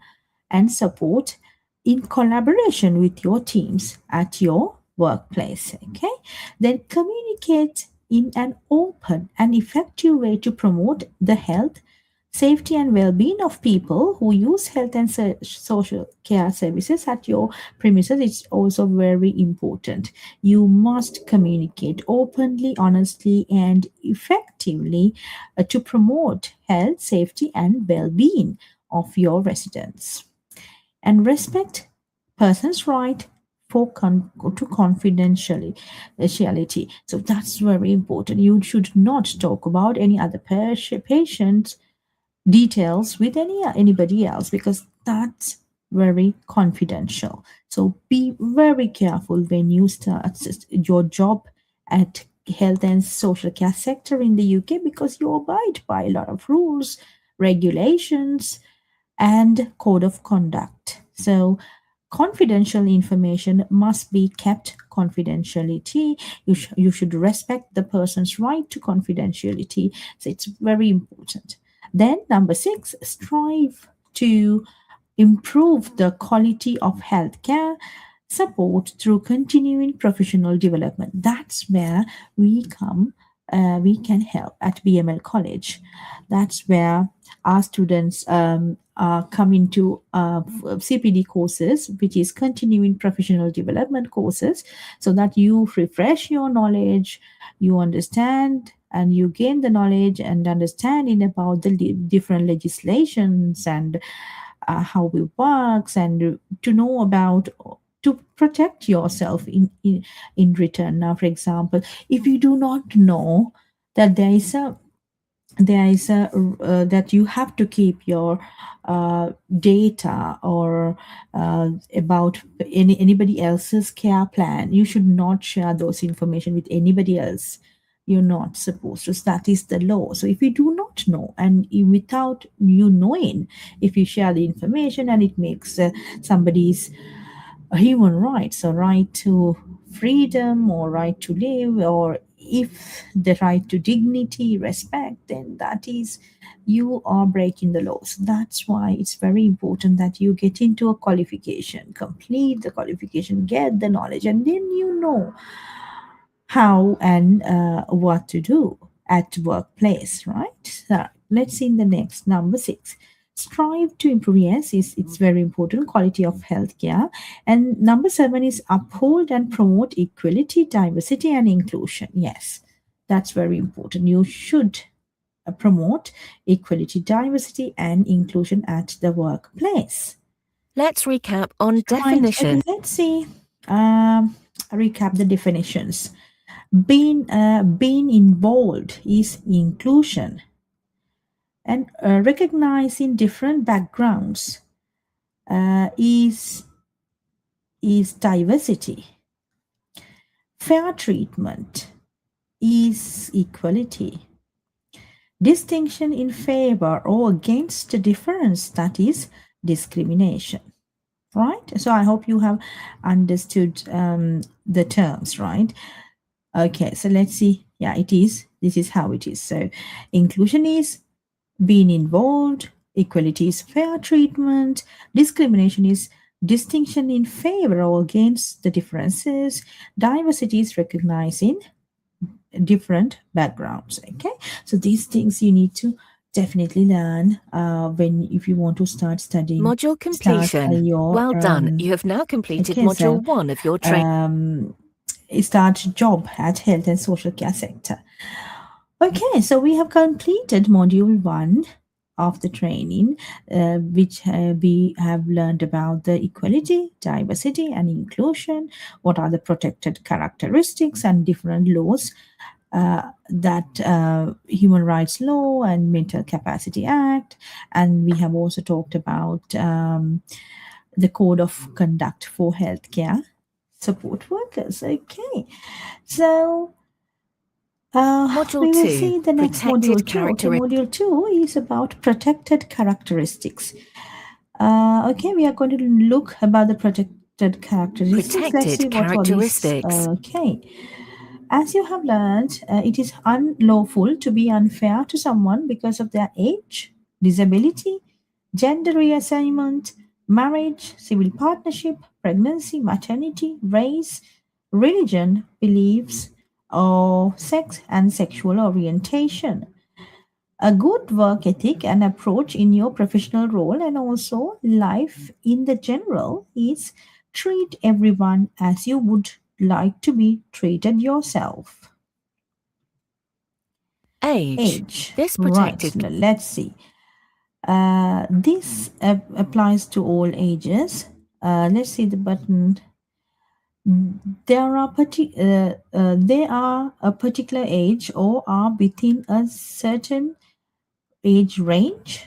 [SPEAKER 1] and support in collaboration with your teams at your workplace. Okay, then communicate in an open and effective way to promote the health, safety, and well-being of people who use health and social care services at your premises. It's also very important. You must communicate openly, honestly, and effectively to promote health, safety, and well-being of your residents, and respect person's right for to confidentiality. So that's very important. You should not talk about any other patient's details with anybody else, because that's very confidential. So be very careful when you start your job at health and social care sector in the UK, because you abide by a lot of rules, regulations, and code of conduct. So confidential information must be kept confidentiality. You should respect the person's right to confidentiality. So it's very important. Then number 6, strive to improve the quality of healthcare support through continuing professional development. That's where we can help at BML College. That's where our students come into CPD courses, which is continuing professional development courses, so that you refresh your knowledge, you understand and you gain the knowledge and understanding about the different legislations and how it works, and to know about to protect yourself in return. Now, for example, if you do not know that there is a that you have to keep your data or about anybody else's care plan, you should not share those information with anybody else. You're not supposed to. So that is the law. So if you do not know, and without you knowing, if you share the information and it makes somebody's human rights, a right to freedom or right to live, or if the right to dignity, respect, then that is, you are breaking the laws. That's why it's very important that you get into a qualification, complete the qualification, get the knowledge, and then you know how and what to do at workplace, right? So let's see in the next number 6. Strive to improve. Yes, it's very important. Quality of healthcare. And number 7 is uphold and promote equality, diversity, and inclusion. Yes, that's very important. You should promote equality, diversity, and inclusion at the workplace.
[SPEAKER 12] Let's recap on
[SPEAKER 1] Right.
[SPEAKER 12] definition.
[SPEAKER 1] Okay, let's see. Recap the definitions. Being involved is inclusion, and recognizing different backgrounds is diversity. Fair treatment is equality. Distinction in favor or against a difference, that is discrimination. Right? So I hope you have understood the terms, right? Okay, so let's see. Yeah, it is. This is how it is. So inclusion is being involved, equality is fair treatment, discrimination is distinction in favor or against the differences, diversity is recognizing different backgrounds. Okay, so these things you need to definitely learn if you want to start studying.
[SPEAKER 12] Module completion. Well done. You have now completed module 1 of your training.
[SPEAKER 1] Start job at health and social care sector. Okay, so we have completed module 1 of the training, which we have learned about the equality, diversity, and inclusion. What are the protected characteristics and different laws that Human Rights Law and Mental Capacity Act. And we have also talked about the Code of Conduct for Healthcare Support Workers. Okay, so
[SPEAKER 12] Module
[SPEAKER 1] we will
[SPEAKER 12] 2,
[SPEAKER 1] see the next module 2. Okay, module 2 is about protected characteristics. Okay, we are going to look about the characteristics. Let's
[SPEAKER 12] Protected
[SPEAKER 1] see what are these.
[SPEAKER 12] characteristics.
[SPEAKER 1] Okay. As you have learned, it is unlawful to be unfair to someone because of their age, disability, gender reassignment, marriage, civil partnership, pregnancy, maternity, race, religion, beliefs, or sex and sexual orientation. A good work ethic and approach in your professional role and also life in the general is treat everyone as you would like to be treated yourself.
[SPEAKER 12] Age. This
[SPEAKER 1] Right,
[SPEAKER 12] protected
[SPEAKER 1] let's see. This applies to all ages. Let's see the button. There are they are a particular age or are within a certain age range.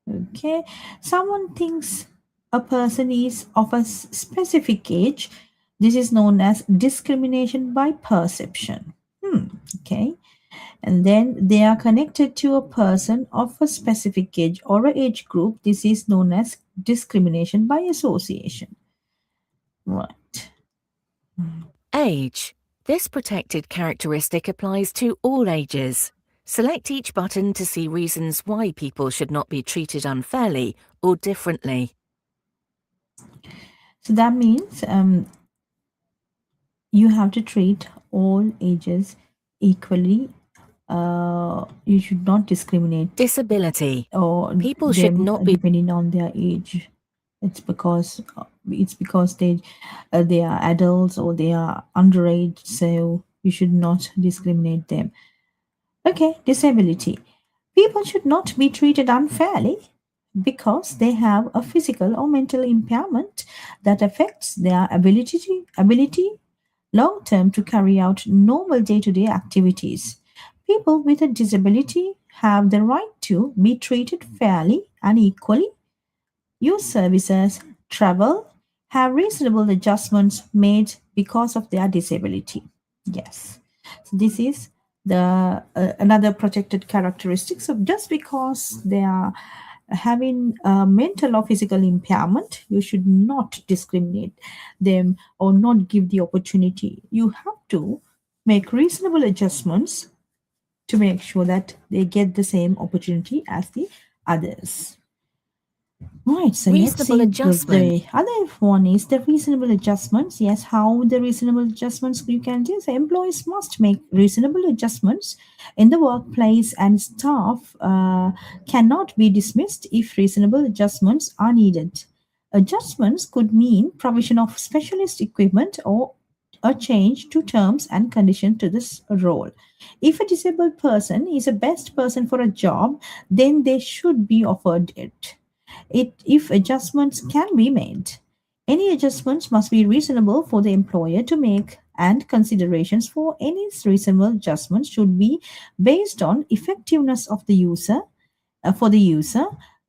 [SPEAKER 1] Okay, someone thinks a person is of a specific age. This is known as discrimination by perception. Okay, and then they are connected to a person of a specific age or a age group. This is known as discrimination by association. Right.
[SPEAKER 12] age. This protected characteristic applies to all ages. Select each button to see reasons why people should not be treated unfairly or differently.
[SPEAKER 1] So that means you have to treat all ages equally. You should not discriminate
[SPEAKER 12] Disability.
[SPEAKER 1] or
[SPEAKER 12] People should
[SPEAKER 1] them
[SPEAKER 12] not be
[SPEAKER 1] depending on their age. It's because they are adults or they are underage, so you should not discriminate them. Okay, disability. People should not be treated unfairly because they have a physical or mental impairment that affects their ability long term to carry out normal day-to-day activities. People with a disability have the right to be treated fairly and equally, use services, travel, have reasonable adjustments made because of their disability. Yes. So this is the another protected characteristics of just because they are having mental or physical impairment, you should not discriminate them or not give the opportunity. You have to make reasonable adjustments to make sure that they get the same opportunity as the others. Right, so let's
[SPEAKER 12] reasonable
[SPEAKER 1] see
[SPEAKER 12] adjustment.
[SPEAKER 1] the other one is the reasonable adjustments. Yes, how the reasonable adjustments you can do. So employees must make reasonable adjustments in the workplace, and staff cannot be dismissed if reasonable adjustments are needed. Adjustments could mean provision of specialist equipment or a change to terms and conditions to this role. If a disabled person is the best person for a job, then they should be offered it. If adjustments can be made. Any adjustments must be reasonable for the employer to make, and considerations for any reasonable adjustments should be based on effectiveness of the user,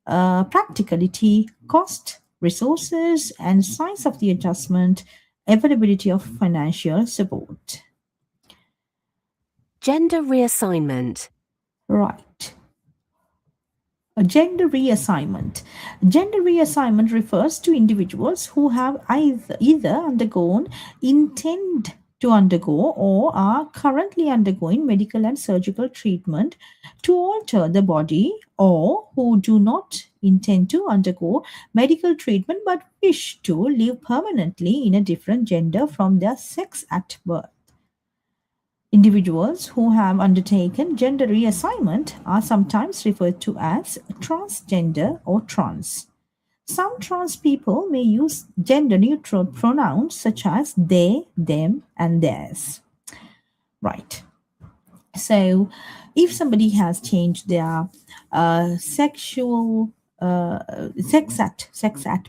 [SPEAKER 1] practicality, cost, resources, and size of the adjustment, availability of financial support.
[SPEAKER 12] Gender reassignment.
[SPEAKER 1] Right. A gender reassignment. Gender reassignment refers to individuals who have either undergone, intend to undergo, or are currently undergoing medical and surgical treatment to alter the body, or who do not intend to undergo medical treatment but wish to live permanently in a different gender from their sex at birth. Individuals who have undertaken gender reassignment are sometimes referred to as transgender or trans. Some trans people may use gender neutral pronouns such as they, them, and theirs. Right. So, if somebody has changed their sexual sex at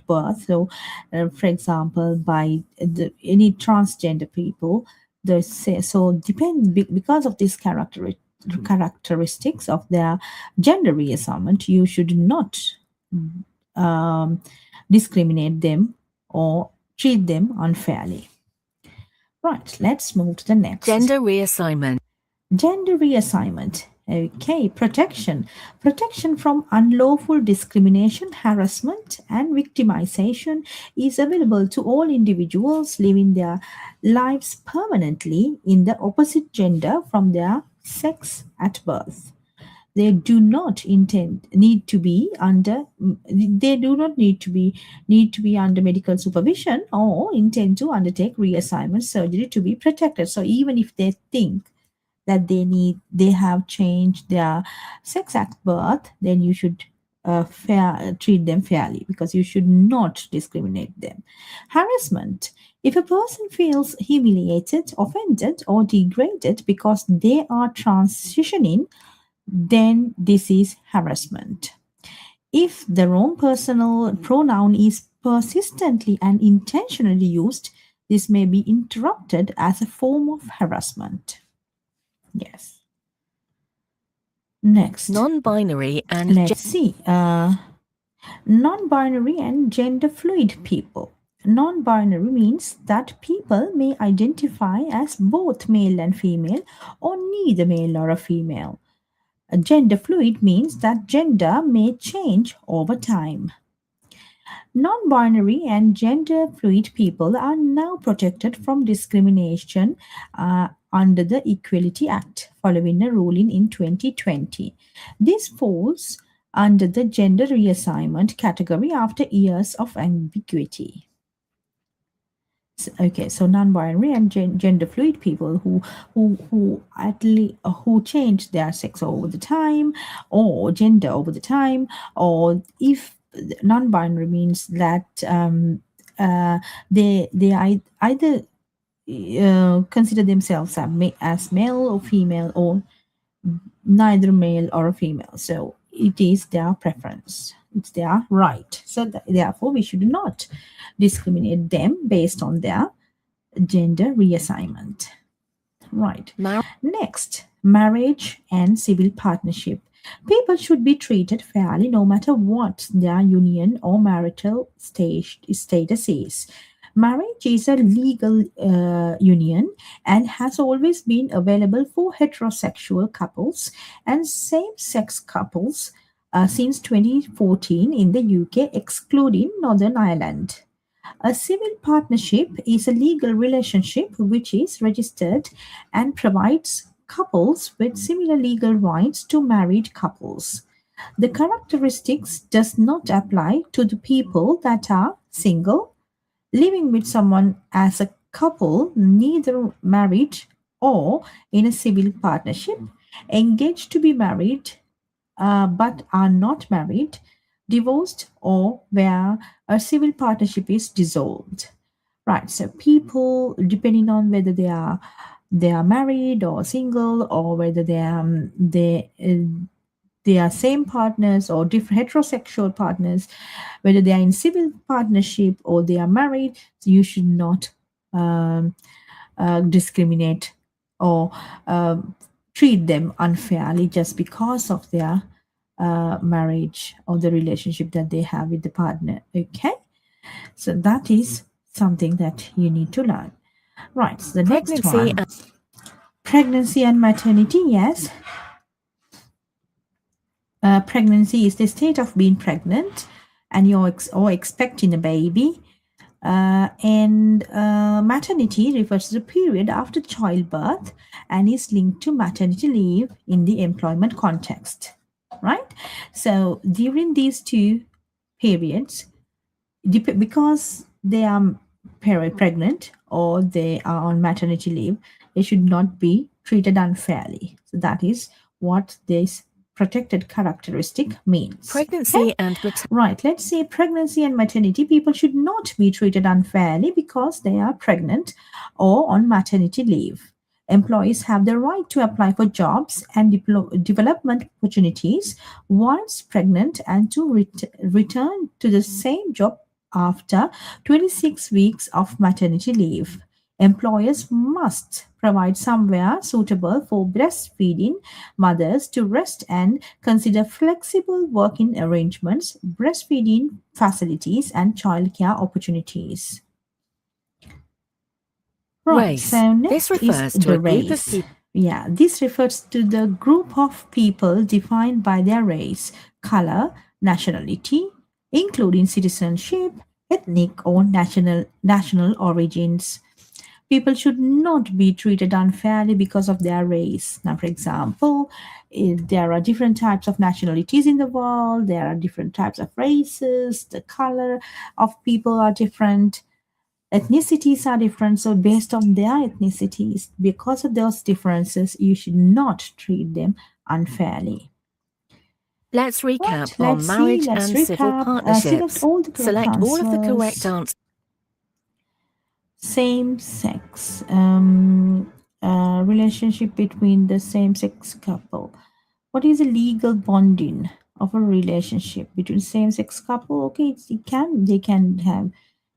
[SPEAKER 1] birth, so for example, by any transgender people, because of these characteristics of their gender reassignment, you should not discriminate them or treat them unfairly. Right, let's move to the next.
[SPEAKER 12] Gender reassignment.
[SPEAKER 1] Gender reassignment. Okay, protection. Protection from unlawful discrimination, harassment, and victimization is available to all individuals living their lives permanently in the opposite gender from their sex at birth. They do not need to be under medical supervision or intend to undertake reassignment surgery to be protected. So even if they think that they have changed their sex at birth, then you should treat them fairly, because you should not discriminate them. Harassment. If a person feels humiliated, offended, or degraded because they are transitioning, then this is harassment. If the wrong personal pronoun is persistently and intentionally used, this may be interpreted as a form of harassment. Yes. Next,
[SPEAKER 12] Non-binary and
[SPEAKER 1] let's see. Non-binary and gender fluid people. Non-binary means that people may identify as both male and female, or neither male nor a female. Gender fluid means that gender may change over time. Non-binary and gender fluid people are now protected from discrimination under the Equality Act, following a ruling in 2020. This falls under the gender reassignment category after years of ambiguity. Okay, so non-binary and gender fluid people who change their sex over the time, or gender over the time, or if non-binary means that they either consider themselves as male or female, or neither male or female. So it is their preference. It's their right. So therefore, we should not discriminate them based on their gender reassignment. Right. Next, marriage and civil partnership. People should be treated fairly no matter what their union or marital status is. Marriage is a legal union and has always been available for heterosexual couples and same-sex couples since 2014 in the UK, excluding Northern Ireland. A civil partnership is a legal relationship which is registered and provides couples with similar legal rights to married couples. The characteristics does not apply to the people that are single, living with someone as a couple, neither married or in a civil partnership, engaged to be married but are not married, divorced, or where a civil partnership is dissolved. Right, so people, depending on whether they are married or single, or whether they are same partners or different heterosexual partners, whether they are in civil partnership or they are married, so you should not discriminate or treat them unfairly just because of their marriage or the relationship that they have with the partner. Okay, so that is something that you need to learn. Right, so the next one, pregnancy and maternity. Yes, pregnancy is the state of being pregnant and you're or expecting a baby. And maternity refers to the period after childbirth and is linked to maternity leave in the employment context, right? So during these two periods, because they are pregnant or they are on maternity leave, they should not be treated unfairly. So that is what this protected characteristic means.
[SPEAKER 12] Pregnancy and
[SPEAKER 1] right, let's say pregnancy and maternity, people should not be treated unfairly because they are pregnant or on maternity leave. Employees have the right to apply for jobs and development opportunities once pregnant and to return to the same job after 26 weeks of maternity leave. Employers must provide somewhere suitable for breastfeeding mothers to rest and consider flexible working arrangements, breastfeeding facilities, and childcare opportunities. Right,
[SPEAKER 12] Race.
[SPEAKER 1] so
[SPEAKER 12] This
[SPEAKER 1] next
[SPEAKER 12] refers
[SPEAKER 1] is
[SPEAKER 12] to
[SPEAKER 1] the
[SPEAKER 12] a group of
[SPEAKER 1] race.
[SPEAKER 12] people.
[SPEAKER 1] Yeah, this refers to the group of people defined by their race, color, nationality, including citizenship, ethnic or national origins. People should not be treated unfairly because of their race. Now, for example, if there are different types of nationalities in the world, there are different types of races, the color of people are different, ethnicities are different. So, based on their ethnicities, because of those differences, you should not treat them unfairly.
[SPEAKER 12] Let's recap
[SPEAKER 1] Right,
[SPEAKER 12] on
[SPEAKER 1] let's see,
[SPEAKER 12] marriage
[SPEAKER 1] let's
[SPEAKER 12] and civil
[SPEAKER 1] recap. Select
[SPEAKER 12] partnerships.
[SPEAKER 1] all the correct
[SPEAKER 12] Select all of the correct
[SPEAKER 1] answers.
[SPEAKER 12] answers.
[SPEAKER 1] Same sex relationship between the same sex couple. What is a legal bonding of a relationship between same sex couple? Okay, they can have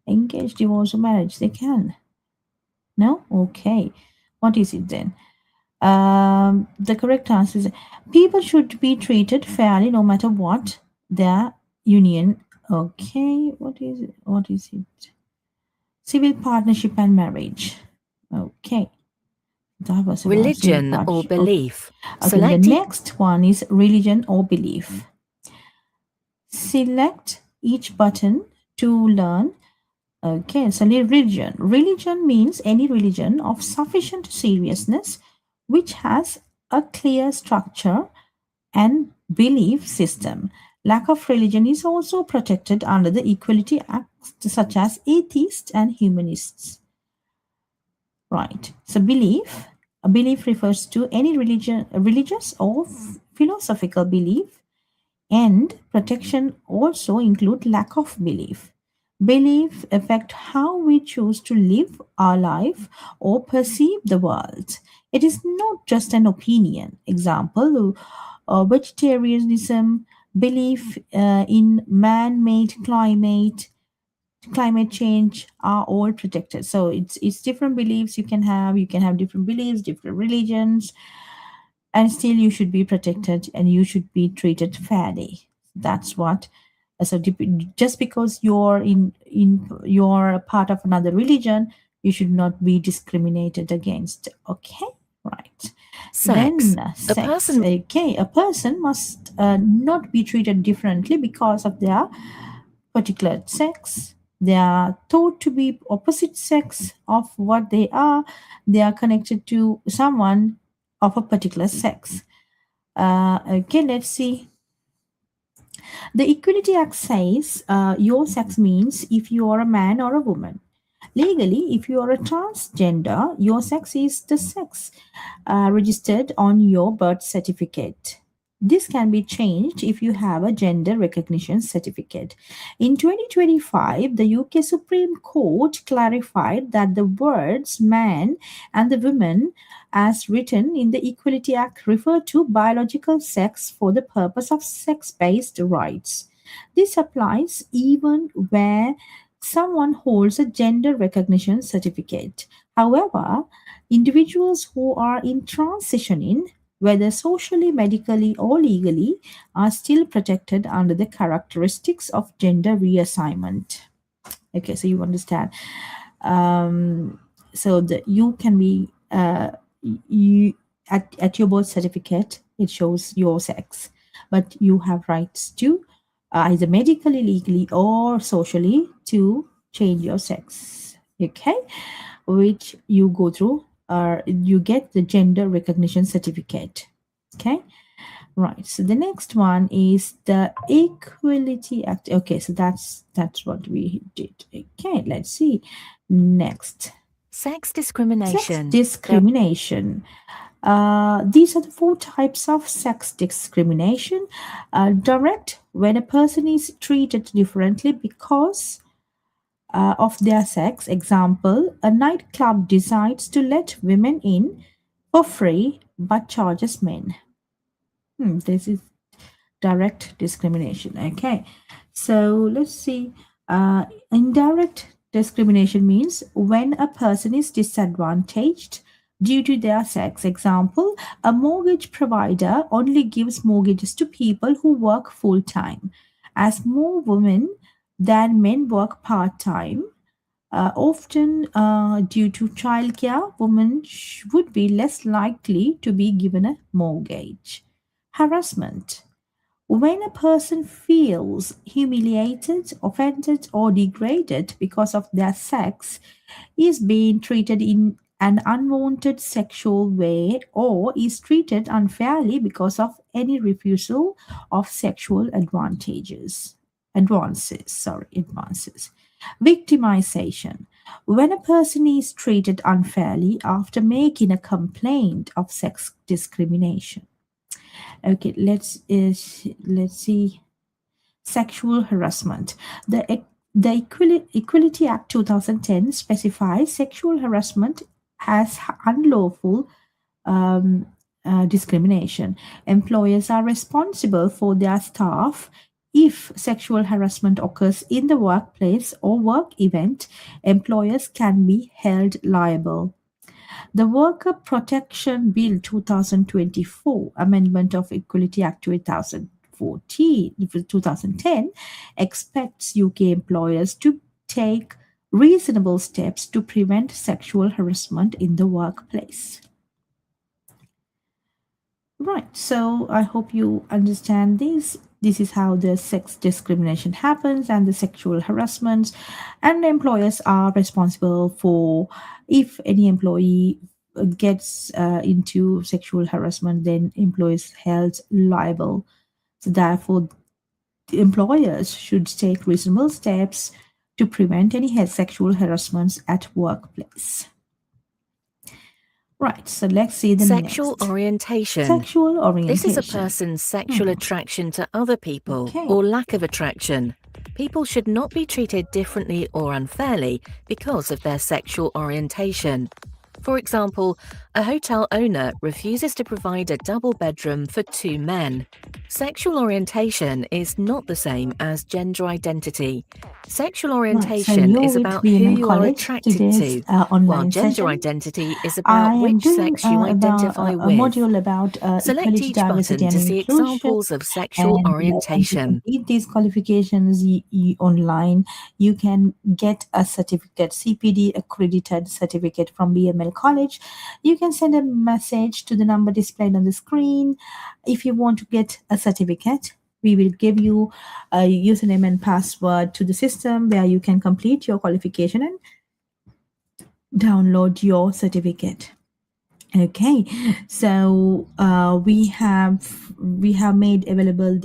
[SPEAKER 1] engaged, divorce, or marriage. They can. No? Okay. What is it then? The correct answer is people should be treated fairly no matter what their union. Okay, what is it? What is it? Civil partnership and marriage. Okay. That was about civil
[SPEAKER 12] Religion or
[SPEAKER 1] partnership.
[SPEAKER 12] belief.
[SPEAKER 1] Okay, the
[SPEAKER 12] Select
[SPEAKER 1] next one is religion or belief. Select each button to learn. Okay, so religion. Religion means any religion of sufficient seriousness which has a clear structure and belief system. Lack of religion is also protected under the Equality Act, such as atheists and humanists. Right. So a belief refers to any religious or philosophical belief, and protection also include lack of belief. Belief affect how we choose to live our life or perceive the world. It is not just an opinion. Example, vegetarianism, belief in man-made climate change are all protected. So it's different beliefs you can have different beliefs, different religions, and still you should be protected and you should be treated fairly. That's what. So just because you're a part of another religion, you should not be discriminated against. Okay, right.
[SPEAKER 12] sex.
[SPEAKER 1] Then
[SPEAKER 12] A
[SPEAKER 1] sex.
[SPEAKER 12] person
[SPEAKER 1] Okay, a person must not be treated differently because of their particular sex. They are thought to be opposite sex of what they are. They are connected to someone of a particular sex. Okay, let's see. The Equality Act says your sex means if you are a man or a woman. Legally, if you are a transgender, your sex is the sex registered on your birth certificate. This can be changed if you have a gender recognition certificate. In 2025, the UK Supreme Court clarified that the words man and the woman, as written in the Equality Act, refer to biological sex for the purpose of sex based rights. This applies even where someone holds a gender recognition certificate. However, individuals who are in transitioning, whether socially, medically, or legally, are still protected under the characteristics of gender reassignment. Okay, so you understand. So that you can be you at your birth certificate, it shows your sex, but you have rights to either medically, legally, or socially to change your sex. Okay, which you go through, you get the gender recognition certificate. Okay, right. So the next one is the Equality Act. Okay, so that's what we did. Okay, let's see. Next,
[SPEAKER 12] sex
[SPEAKER 1] sex
[SPEAKER 12] discrimination.
[SPEAKER 1] discrimination. These are the 4 types of sex discrimination. Direct, when a person is treated differently because of their sex. Example, a nightclub decides to let women in for free but charges men. This is direct discrimination. Okay, so let's see. Indirect discrimination means when a person is disadvantaged due to their sex. Example, a mortgage provider only gives mortgages to people who work full time. As more women than men work part time, Often, due to childcare, women would be less likely to be given a mortgage. Harassment. When a person feels humiliated, offended, or degraded because of their sex, is being treated in an unwanted sexual way, or is treated unfairly because of any refusal of sexual advances. Victimization. When a person is treated unfairly after making a complaint of sex discrimination. Okay, let's see. Sexual harassment. The Equality Act 2010 specifies sexual harassment as unlawful discrimination. Employers are responsible for their staff. If sexual harassment occurs in the workplace or work event, employers can be held liable. The Worker Protection Bill 2024, Amendment of Equality Act 2010, expects UK employers to take reasonable steps to prevent sexual harassment in the workplace. Right, so I hope you understand this. This is how the sex discrimination happens and the sexual harassment, and employers are responsible for if any employee gets into sexual harassment, then employees held liable. So therefore, the employers should take reasonable steps to prevent any sexual harassments at workplace. Right, so let's see the
[SPEAKER 12] Sexual
[SPEAKER 1] next.
[SPEAKER 12] orientation.
[SPEAKER 1] Sexual orientation.
[SPEAKER 12] This is a person's sexual attraction to other people or lack of attraction. People should not be treated differently or unfairly because of their sexual orientation. For example, a hotel owner refuses to provide a double bedroom for 2 men. Sexual orientation is not the same as gender identity. Sexual orientation is about who you are attracted to, while gender identity is about which sex you identify
[SPEAKER 1] a
[SPEAKER 12] with.
[SPEAKER 1] module about
[SPEAKER 12] Select
[SPEAKER 1] equality,
[SPEAKER 12] each
[SPEAKER 1] diversity,
[SPEAKER 12] button
[SPEAKER 1] and
[SPEAKER 12] to see
[SPEAKER 1] inclusion.
[SPEAKER 12] examples of sexual
[SPEAKER 1] And
[SPEAKER 12] orientation.
[SPEAKER 1] to complete these qualifications online, you can get a certificate, CPD accredited certificate from BML College. You can send a message to the number displayed on the screen. If you want to get a certificate, we will give you a username and password to the system where you can complete your qualification and download your certificate. Okay, so we have made available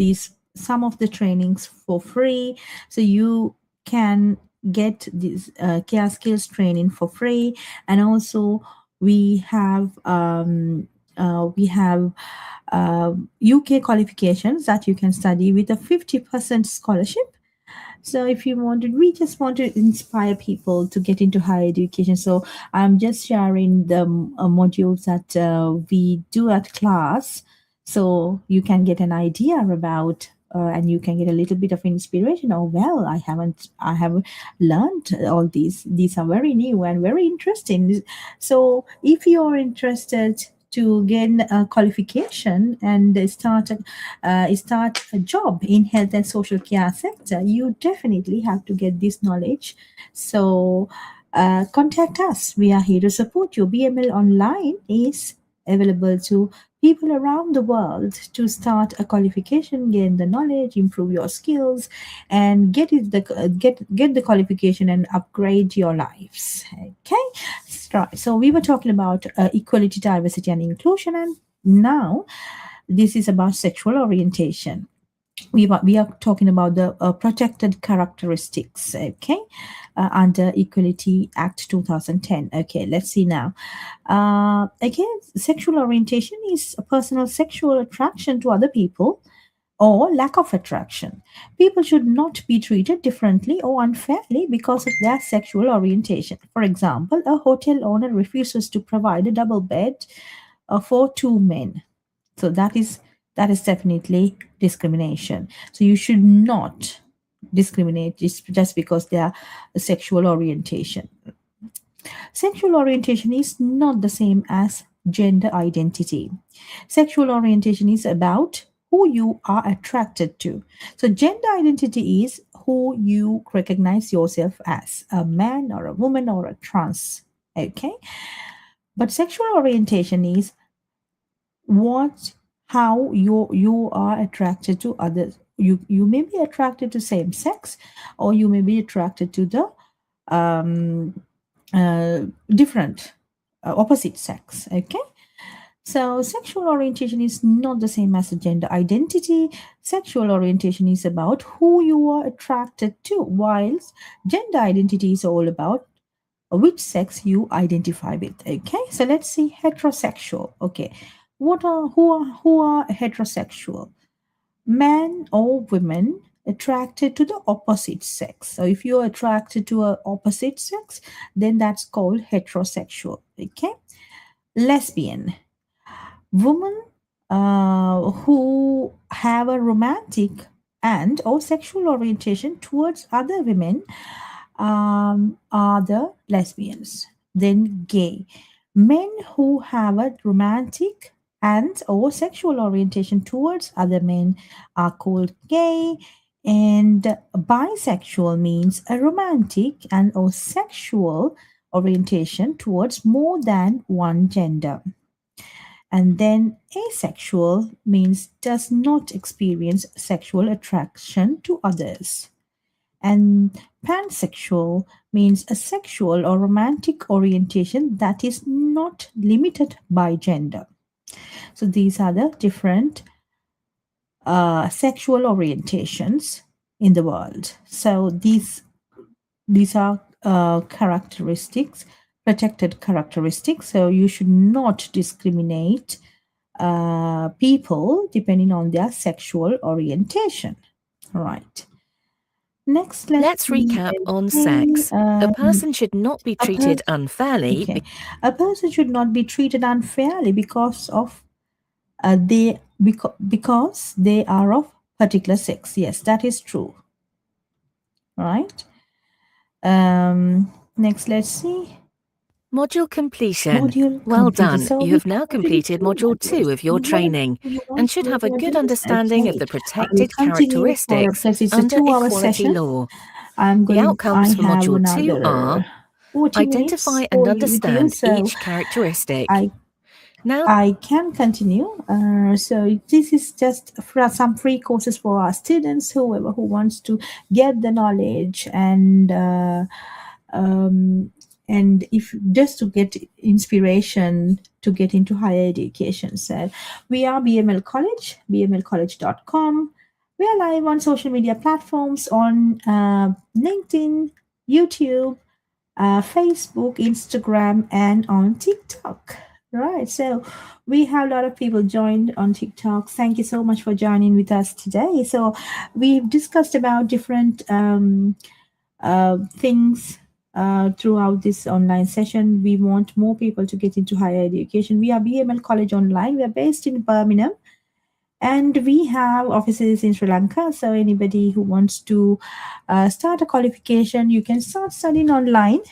[SPEAKER 1] some of the trainings for free, so you can get this care skills training for free, and also we have UK qualifications that you can study with a 50% scholarship. So if you wanted, we just want to inspire people to get into higher education. So I'm just sharing the modules that we do at class, so you can get an idea about and you can get a little bit of inspiration. Oh well, I have learned all these. These are very new and very interesting. So if you're interested to gain a qualification and start a job in health and social care sector, you definitely have to get this knowledge. So contact us. We are here to support you. BML Online is available to people around the world to start a qualification, gain the knowledge, improve your skills, and get the qualification and upgrade your lives. Okay, right. So we were talking about equality, diversity, and inclusion, and now this is about sexual orientation. We are talking about the protected characteristics, okay, under Equality Act 2010. Okay, let's see now. Again, sexual orientation is a personal sexual attraction to other people or lack of attraction. People should not be treated differently or unfairly because of their sexual orientation. For example, a hotel owner refuses to provide a double bed for 2 men. So that is definitely discrimination. So you should not discriminate just because they are sexual orientation. Sexual orientation is not the same as gender identity. Sexual orientation is about who you are attracted to. So gender identity is who you recognize yourself as, a man or a woman or a trans. Okay. But sexual orientation is how you are attracted to others. You may be attracted to same sex, or you may be attracted to the different opposite sex. Okay. So sexual orientation is not the same as a gender identity. Sexual orientation is about who you are attracted to, whilst gender identity is all about which sex you identify with. Okay, so let's see heterosexual. Okay, who are heterosexual? Men or women attracted to the opposite sex. So if you're attracted to a opposite sex, then that's called heterosexual. Okay, lesbian, women who have a romantic and or sexual orientation towards other women are the lesbians. Then gay, men who have a romantic and or sexual orientation towards other men are called gay. And bisexual means a romantic and or sexual orientation towards more than one gender. And then asexual means does not experience sexual attraction to others. And pansexual means a sexual or romantic orientation that is not limited by gender. So these are the different sexual orientations in the world. So these are characteristics, protected characteristics. So you should not discriminate people depending on their sexual orientation. Right. Next,
[SPEAKER 12] Let's recap on sex. A person should not be treated unfairly.
[SPEAKER 1] Okay. A person should not be treated unfairly because of because they are of particular sex. Yes, that is true. Right. Next, let's see.
[SPEAKER 12] Module completion. Well done.
[SPEAKER 1] So
[SPEAKER 12] You have now completed Module 2 of your training and should have a good understanding of the protected characteristics under equality law. The outcomes for Module 2 are identify and understand each characteristic. Now
[SPEAKER 1] I can continue. So this is just for some free courses for our students, whoever who wants to get the knowledge and if just to get inspiration to get into higher education. So we are BML College, bmlcollege.com. We are live on social media platforms on LinkedIn, YouTube, Facebook, Instagram, and on TikTok. Right. So we have a lot of people joined on TikTok. Thank you so much for joining with us today. So we've discussed about different things throughout this online session. We want more people to get into higher education. We are BML College Online. We are based in Birmingham, and we have offices in Sri Lanka. So anybody who wants to start a qualification, you can start studying online.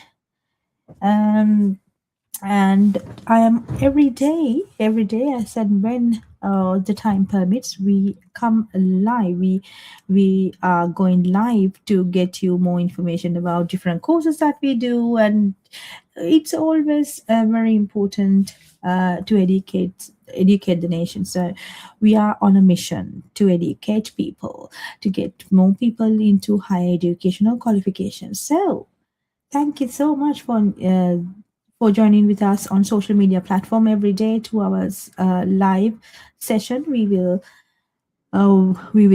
[SPEAKER 1] And I am every day, I said when the time permits, we come live. We are going live to get you more information about different courses that we do, and it's always very important to educate the nation. So we are on a mission to educate people, to get more people into higher educational qualifications. So thank you so much for joining with us on social media platform every day, 2 hours live session. We will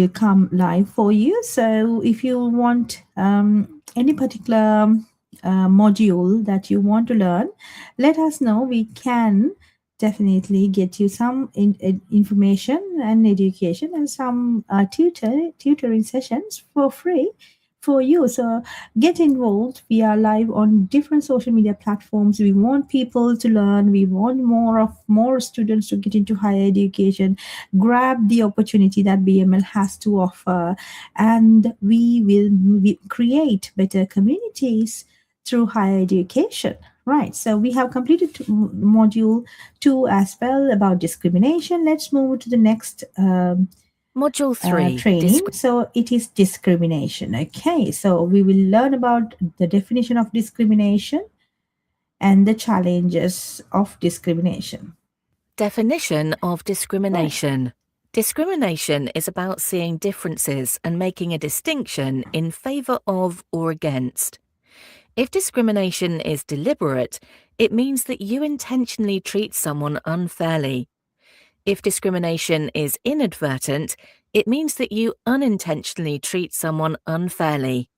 [SPEAKER 1] come live for you. So if you want any particular module that you want to learn, let us know. We can definitely get you some information and education and some tutoring sessions for free for you. So get involved. We are live on different social media platforms. We want people to learn. We want more students to get into higher education. Grab the opportunity that BML has to offer, and we will create better communities through higher education. Right. So we have completed module 2 as well about discrimination. Let's move to the next
[SPEAKER 12] Module 3.
[SPEAKER 1] training. So it is discrimination. Okay, so we will learn about the definition of discrimination and the challenges of discrimination.
[SPEAKER 12] Definition of discrimination. Discrimination is about seeing differences and making a distinction in favour of or against. If discrimination is deliberate, it means that you intentionally treat someone unfairly. If discrimination is inadvertent, it means that you unintentionally treat someone unfairly.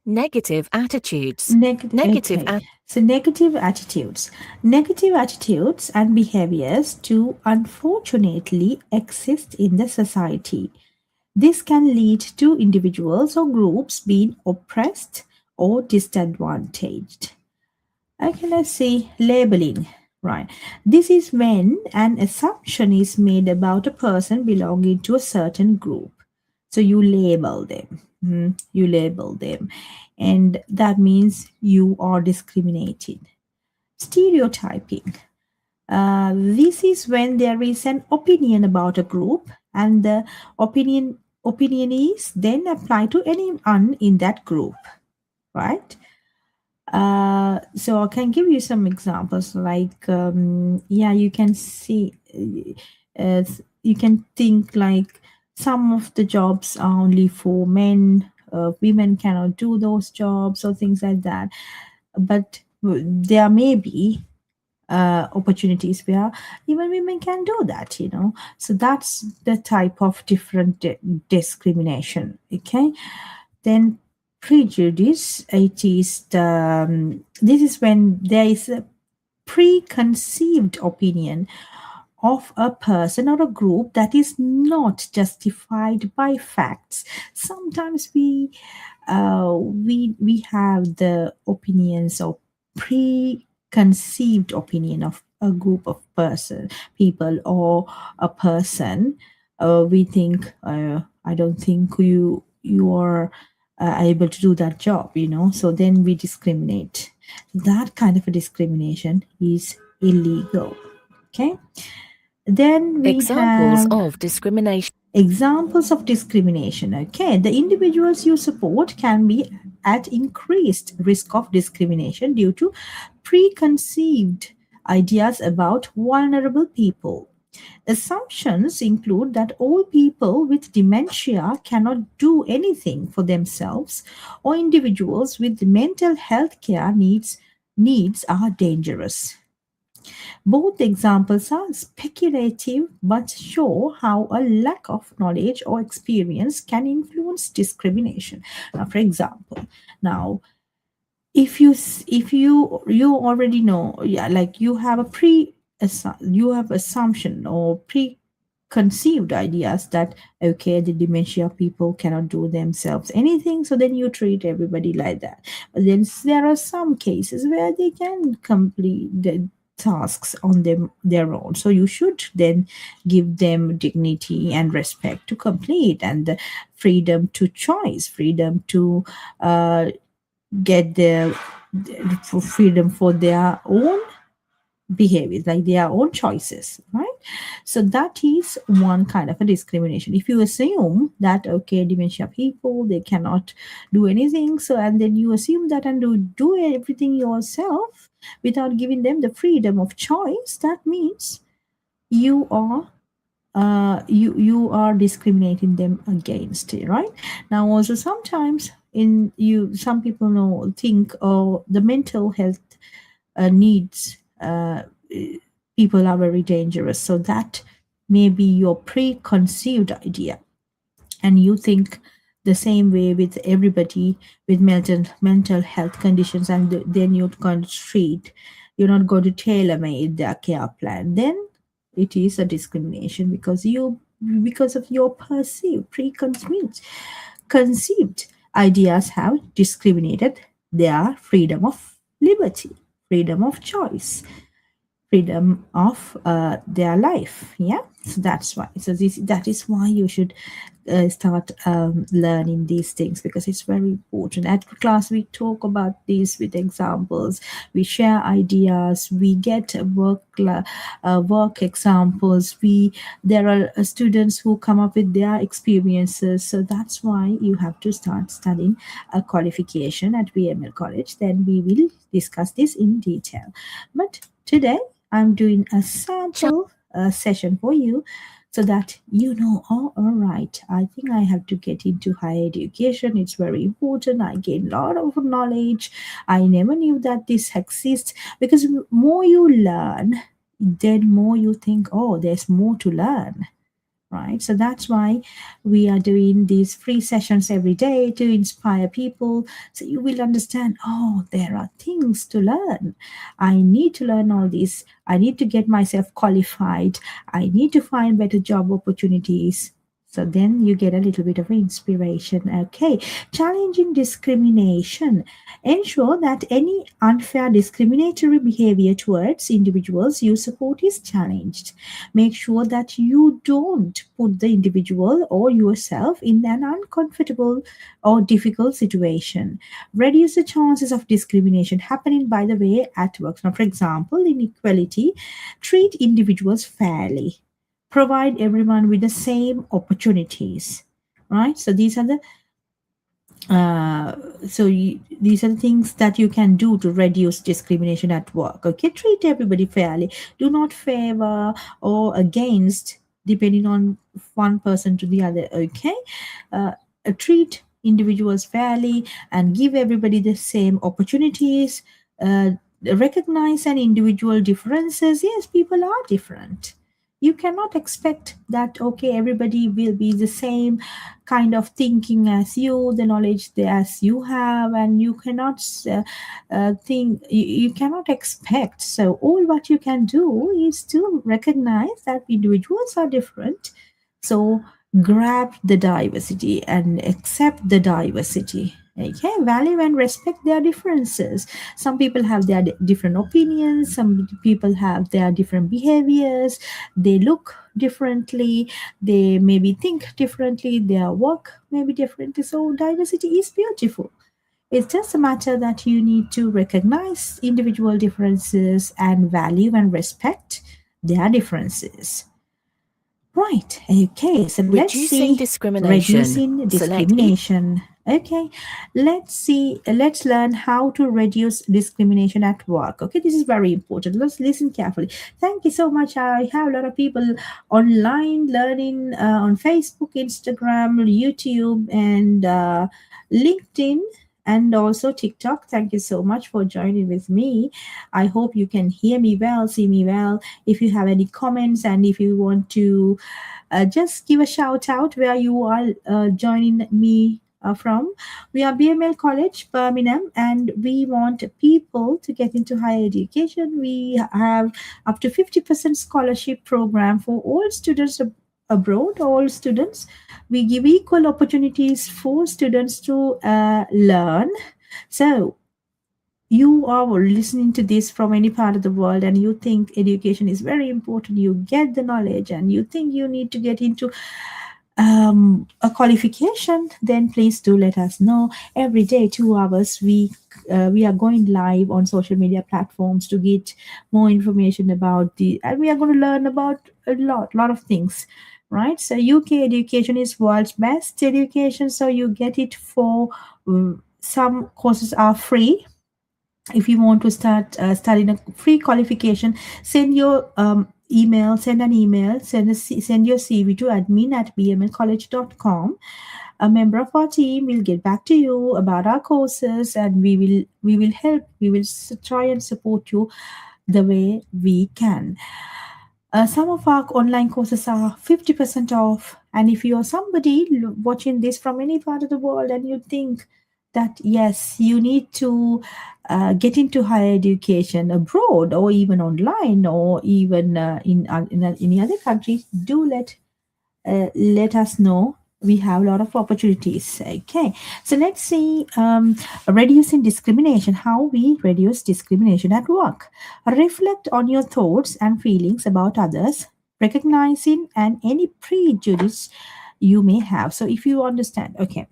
[SPEAKER 12] Negative attitudes. Negative
[SPEAKER 1] Okay. So negative attitudes. Negative attitudes and behaviors do unfortunately exist in the society. This can lead to individuals or groups being oppressed or disadvantaged. Okay, let's see labeling. Right. This is when an assumption is made about a person belonging to a certain group. So you label them. You label them. And that means you are discriminating. Stereotyping. This is when there is an opinion about a group and the opinion is then applied to anyone in that group, right? So I can give you some examples like, you can see, you can think like some of the jobs are only for men, women cannot do those jobs or things like that. But there may be opportunities where even women can do that, So that's the type of different discrimination, okay? Then prejudice, it is this is when there is a preconceived opinion of a person or a group that is not justified by facts. Sometimes we have the opinions or preconceived opinion of a group of people or a person. We think, I don't think you are able to do that job, so then we discriminate. That kind of a discrimination is illegal. Okay, then we
[SPEAKER 12] examples
[SPEAKER 1] have
[SPEAKER 12] of discrimination.
[SPEAKER 1] Examples of discrimination. Okay, the individuals you support can be at increased risk of discrimination due to preconceived ideas about vulnerable people. Assumptions include that all people with dementia cannot do anything for themselves, or individuals with mental health care needs are dangerous. Both examples are speculative but show how a lack of knowledge or experience can influence discrimination. Now, for example, if you already know, like you have assumption or preconceived ideas that okay, the dementia people cannot do themselves anything, so then you treat everybody like that. But then there are some cases where they can complete the tasks on their own, so you should then give them dignity and respect to complete, and the freedom to choice, freedom to get their freedom for their own behaviors, like their own choices, right? So that is one kind of a discrimination. If you assume that okay, dementia people, they cannot do anything, so and then you assume that and do everything yourself without giving them the freedom of choice, that means you are you are discriminating them against it, right? Now also sometimes some people think the mental health needs people are very dangerous, so that may be your preconceived idea, and you think the same way with everybody with mental health conditions, and then you're going to treat, you're not going to tailor-made their care plan, then it is a discrimination because of your perceived conceived ideas have discriminated their freedom of liberty, freedom of choice. freedom of their life. Yeah, so that's why. So that is why you should start learning these things, because it's very important. At class we talk about these with examples, we share ideas, we get work examples, there are students who come up with their experiences. So that's why you have to start studying a qualification at BML College. Then we will discuss this in detail, but today I'm doing a sample session for you, so that you know, oh, all right, I think I have to get into higher education. It's very important. I gain a lot of knowledge. I never knew that this exists, because more you learn, then more you think, oh, there's more to learn. Right, so that's why we are doing these free sessions every day to inspire people, so you will understand, oh, there are things to learn. I need to learn all this. I need to get myself qualified. I need to find better job opportunities. So then you get a little bit of inspiration. Okay, challenging discrimination. Ensure that any unfair discriminatory behavior towards individuals you support is challenged. Make sure that you don't put the individual or yourself in an uncomfortable or difficult situation. Reduce the chances of discrimination happening, by the way, at work. Now, for example, in equality, treat individuals fairly. Provide everyone with the same opportunities. Right? So these are the these are the things that you can do to reduce discrimination at work. Okay, treat everybody fairly. Do not favor or against depending on one person to the other. Okay, treat individuals fairly and give everybody the same opportunities. Recognize an individual differences. Yes, people are different. You cannot expect that, okay, everybody will be the same kind of thinking as you, the knowledge as you have, and you cannot you cannot expect. So all what you can do is to recognize that individuals are different. So grab the diversity and accept the diversity. Okay, value and respect their differences. Some people have their different opinions, some people have their different behaviors, they look differently, they maybe think differently, their work may be differently. So diversity is beautiful. It's just a matter that you need to recognize individual differences and value and respect their differences. Right. Okay. So let's
[SPEAKER 12] Reducing
[SPEAKER 1] see.
[SPEAKER 12] discrimination.
[SPEAKER 1] Reducing discrimination. Okay. Let's see. Let's learn how to reduce discrimination at work. Okay. This is very important. Let's listen carefully. Thank you so much. I have a lot of people online learning on Facebook, Instagram, YouTube, and LinkedIn, and also TikTok. Thank you so much for joining with me. I hope you can hear me well, see me well. If you have any comments and if you want to just give a shout out where you are joining me from. We are BML College, Birmingham, and we want people to get into higher education. We have up to 50% scholarship program for all students abroad, all students. We give equal opportunities for students to learn. So you are listening to this from any part of the world and you think education is very important, you get the knowledge and you think you need to get into a qualification, then please do let us know. Every day 2 hours we are going live on social media platforms to get more information about and we are going to learn about a lot of things, right? So UK education is world's best education, so you get it for some courses are free. If you want to start studying a free qualification, send your email, send an email, send your CV to admin@bmlcollege.com. A member of our team will get back to you about our courses, and we will help. We will try and support you the way we can. Some of our online courses are 50% off, and if you are somebody watching this from any part of the world and you think that yes, you need to get into higher education abroad or even online or even in any other country, do let us know. we have a lot of opportunities. Okay, so let's see, reducing discrimination, how we reduce discrimination at work. Reflect on your thoughts and feelings about others, recognizing and any prejudice you may have. So if you understand, okay,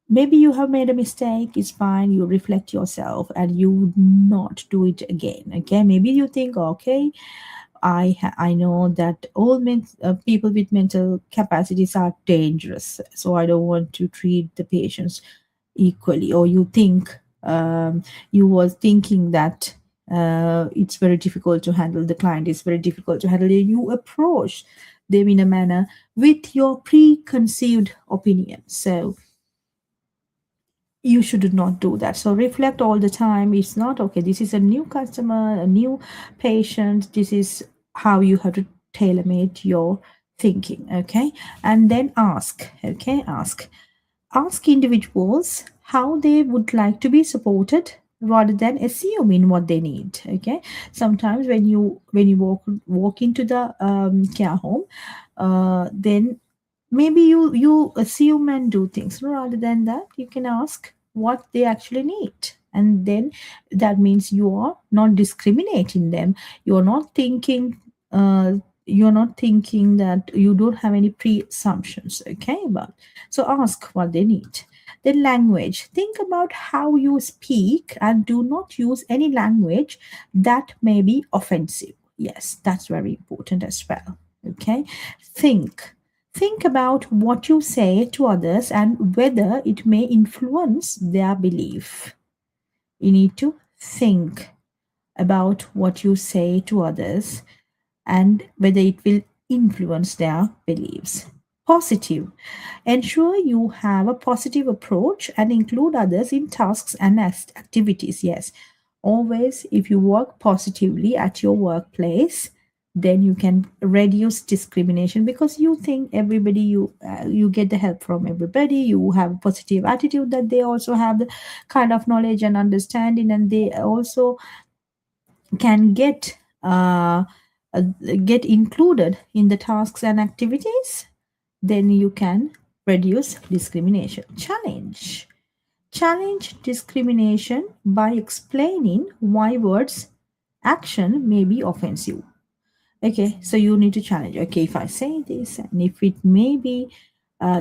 [SPEAKER 1] maybe you have made a mistake, it's fine, you reflect yourself and you would not do it again. Okay, maybe you think, okay, I know that all people with mental capacities are dangerous, so I don't want to treat the patients equally. Or you think, you was thinking that it's very difficult to handle the client, it's very difficult to handle. You approach them in a manner with your preconceived opinion. So you should not do that. So reflect all the time. It's not okay, this is a new customer, a new patient, this is how you have to tailor make your thinking. Okay, and then ask. Okay, ask individuals how they would like to be supported rather than assuming what they need. Okay, sometimes when you walk into the care home, then maybe you assume and do things. Rather than that, you can ask what they actually need, and then that means you are not discriminating them. You're not thinking, that you don't have any preassumptions. Okay, but so ask what they need. Then language, think about how you speak and do not use any language that may be offensive. Yes, that's very important as well. Okay, think about what you say to others and whether it may influence their belief. You need to think about what you say to others and whether it will influence their beliefs. Positive. Ensure you have a positive approach and include others in tasks and activities. Yes, always, if you work positively at your workplace, then you can reduce discrimination, because you think everybody, you get the help from everybody, you have a positive attitude that they also have the kind of knowledge and understanding, and they also can get included in the tasks and activities. Then you can reduce discrimination. Challenge discrimination by explaining why words action may be offensive. Okay, so you need to challenge. Okay, if I say this, and if it may be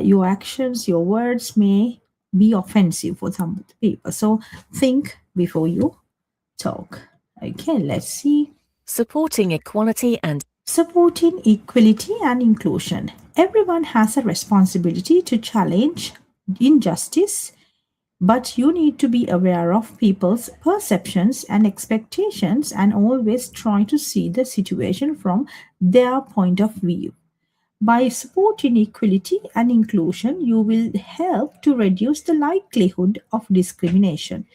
[SPEAKER 1] your actions, your words may be offensive for some people. So think before you talk. Okay, let's see.
[SPEAKER 12] Supporting equality and
[SPEAKER 1] inclusion. Everyone has a responsibility to challenge injustice, but you need to be aware of people's perceptions and expectations and always try to see the situation from their point of view. By supporting equality and inclusion, you will help to reduce the likelihood of discrimination.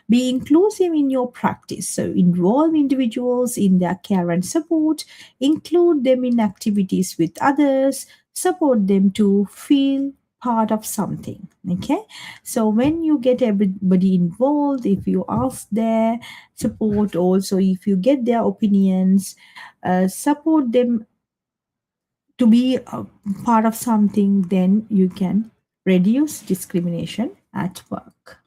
[SPEAKER 1] Be inclusive in your practice. So, involve individuals in their care and support, include them in activities with others, support them to feel part of something. Okay, so when you get everybody involved, if you ask their support, also if you get their opinions, support them to be a part of something, then you can reduce discrimination at work.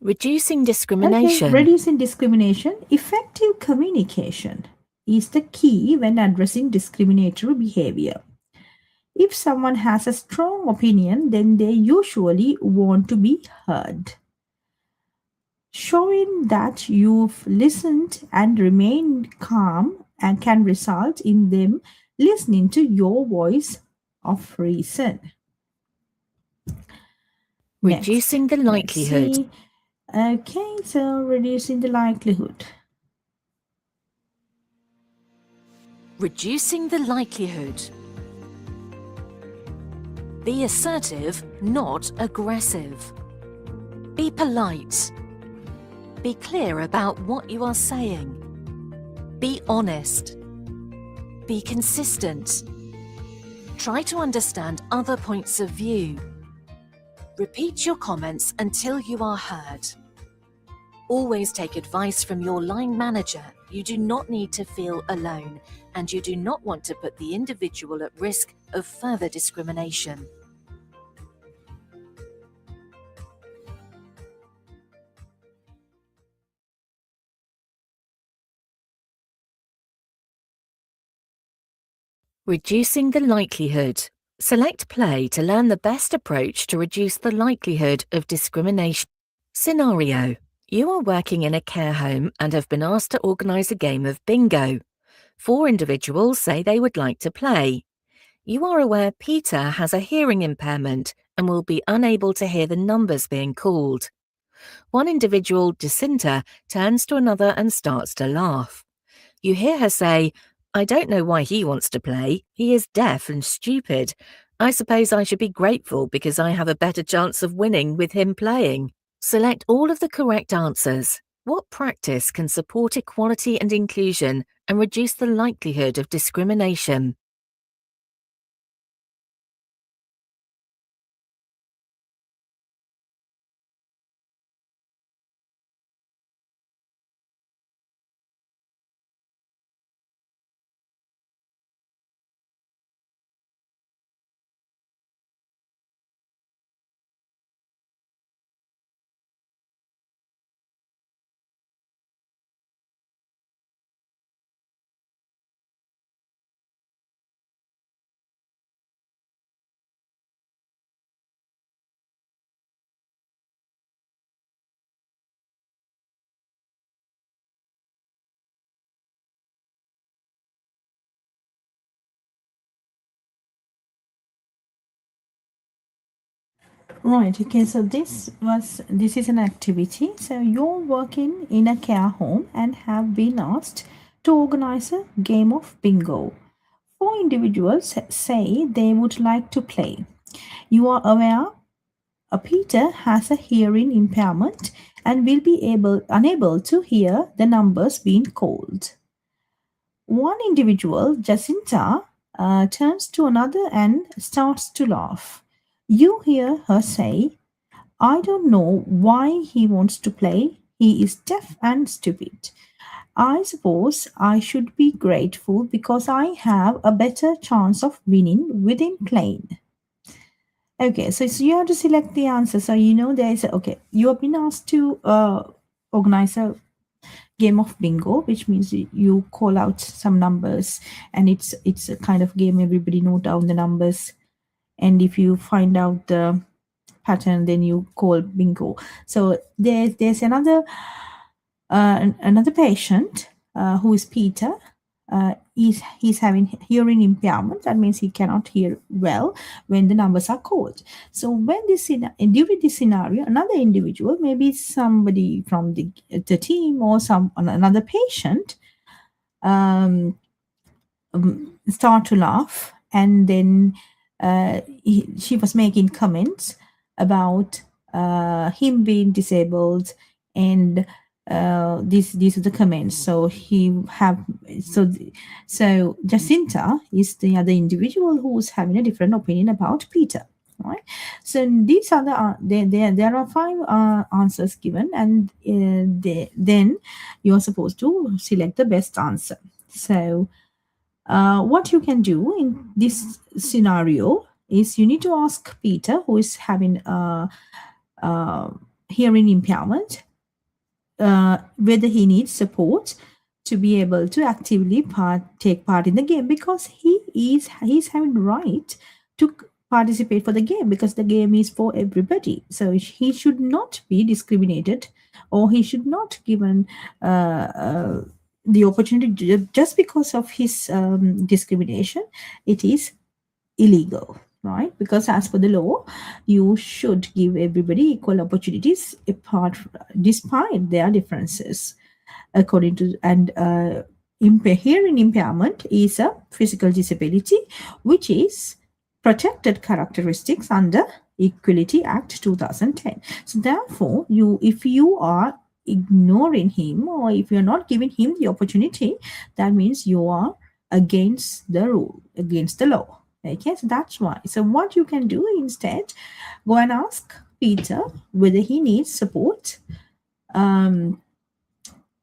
[SPEAKER 12] reducing discrimination.
[SPEAKER 1] Okay, reducing discrimination. Effective communication is the key when addressing discriminatory behavior. If someone has a strong opinion, then they usually want to be heard. Showing that you've listened and remained calm and can result in them listening to your voice of reason.
[SPEAKER 12] Reducing the likelihood.
[SPEAKER 1] Okay, so reducing the likelihood.
[SPEAKER 12] Reducing the likelihood. Be assertive, not aggressive. Be polite. Be clear about what you are saying. Be honest. Be consistent. Try to understand other points of view. Repeat your comments until you are heard. Always take advice from your line manager You do not need to feel alone, and you do not want to put the individual at risk of further discrimination. Reducing the likelihood. Select play to learn the best approach to reduce the likelihood of discrimination. Scenario. You are working in a care home and have been asked to organise a game of bingo. 4 individuals say they would like to play. You are aware Peter has a hearing impairment and will be unable to hear the numbers being called. One individual, Jacinta, turns to another and starts to laugh. You hear her say, "I don't know why he wants to play. He is deaf and stupid. I suppose I should be grateful because I have a better chance of winning with him playing." Select all of the correct answers. What practice can support equality and inclusion and reduce the likelihood of discrimination?
[SPEAKER 1] Right, okay, so this is an activity. So you're working in a care home and have been asked to organize a game of bingo. 4 individuals say they would like to play. You are aware Peter has a hearing impairment and will be unable to hear the numbers being called. One individual, Jacinta, turns to another and starts to laugh. You hear her say, "I don't know why he wants to play. He is deaf and stupid. I suppose I should be grateful because I have a better chance of winning with him playing." Okay, so you have to select the answer. So there is okay. You have been asked to organize a game of bingo, which means you call out some numbers, and it's a kind of game. Everybody note down the numbers, and if you find out the pattern, then you call bingo. So there's another patient who is Peter. He's having hearing impairment. That means he cannot hear well when the numbers are called. So during this scenario, another individual, maybe somebody from the team or another patient, start to laugh, and then she was making comments about him being disabled, and these are the comments. So so Jacinta is the other individual who's having a different opinion about Peter. Right. So these are there are 5 answers given, and then you're supposed to select the best answer. So what you can do in this scenario is you need to ask Peter, who is having a hearing impairment, whether he needs support to be able to actively take part in the game, because he's having right to participate for the game, because the game is for everybody. So he should not be discriminated, or he should not given the opportunity just because of his discrimination. It is illegal, right? Because as per the law, you should give everybody equal opportunities despite their differences. According to hearing impairment is a physical disability, which is protected characteristics under Equality Act 2010. So therefore, if you are ignoring him, or if you're not giving him the opportunity, that means you are against the rule, against the law. Okay, so that's why. So what you can do instead, go and ask Peter whether he needs support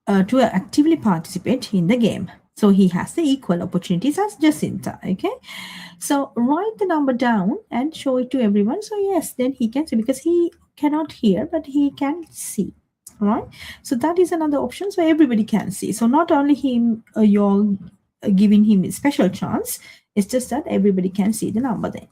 [SPEAKER 1] to actively participate in the game. So he has the equal opportunities as Jacinta. Okay, so write the number down and show it to everyone. So yes, then he can see, because he cannot hear but he can see. Right. So that is another option. So everybody can see. So not only him, you're giving him a special chance. It's just that everybody can see the number then.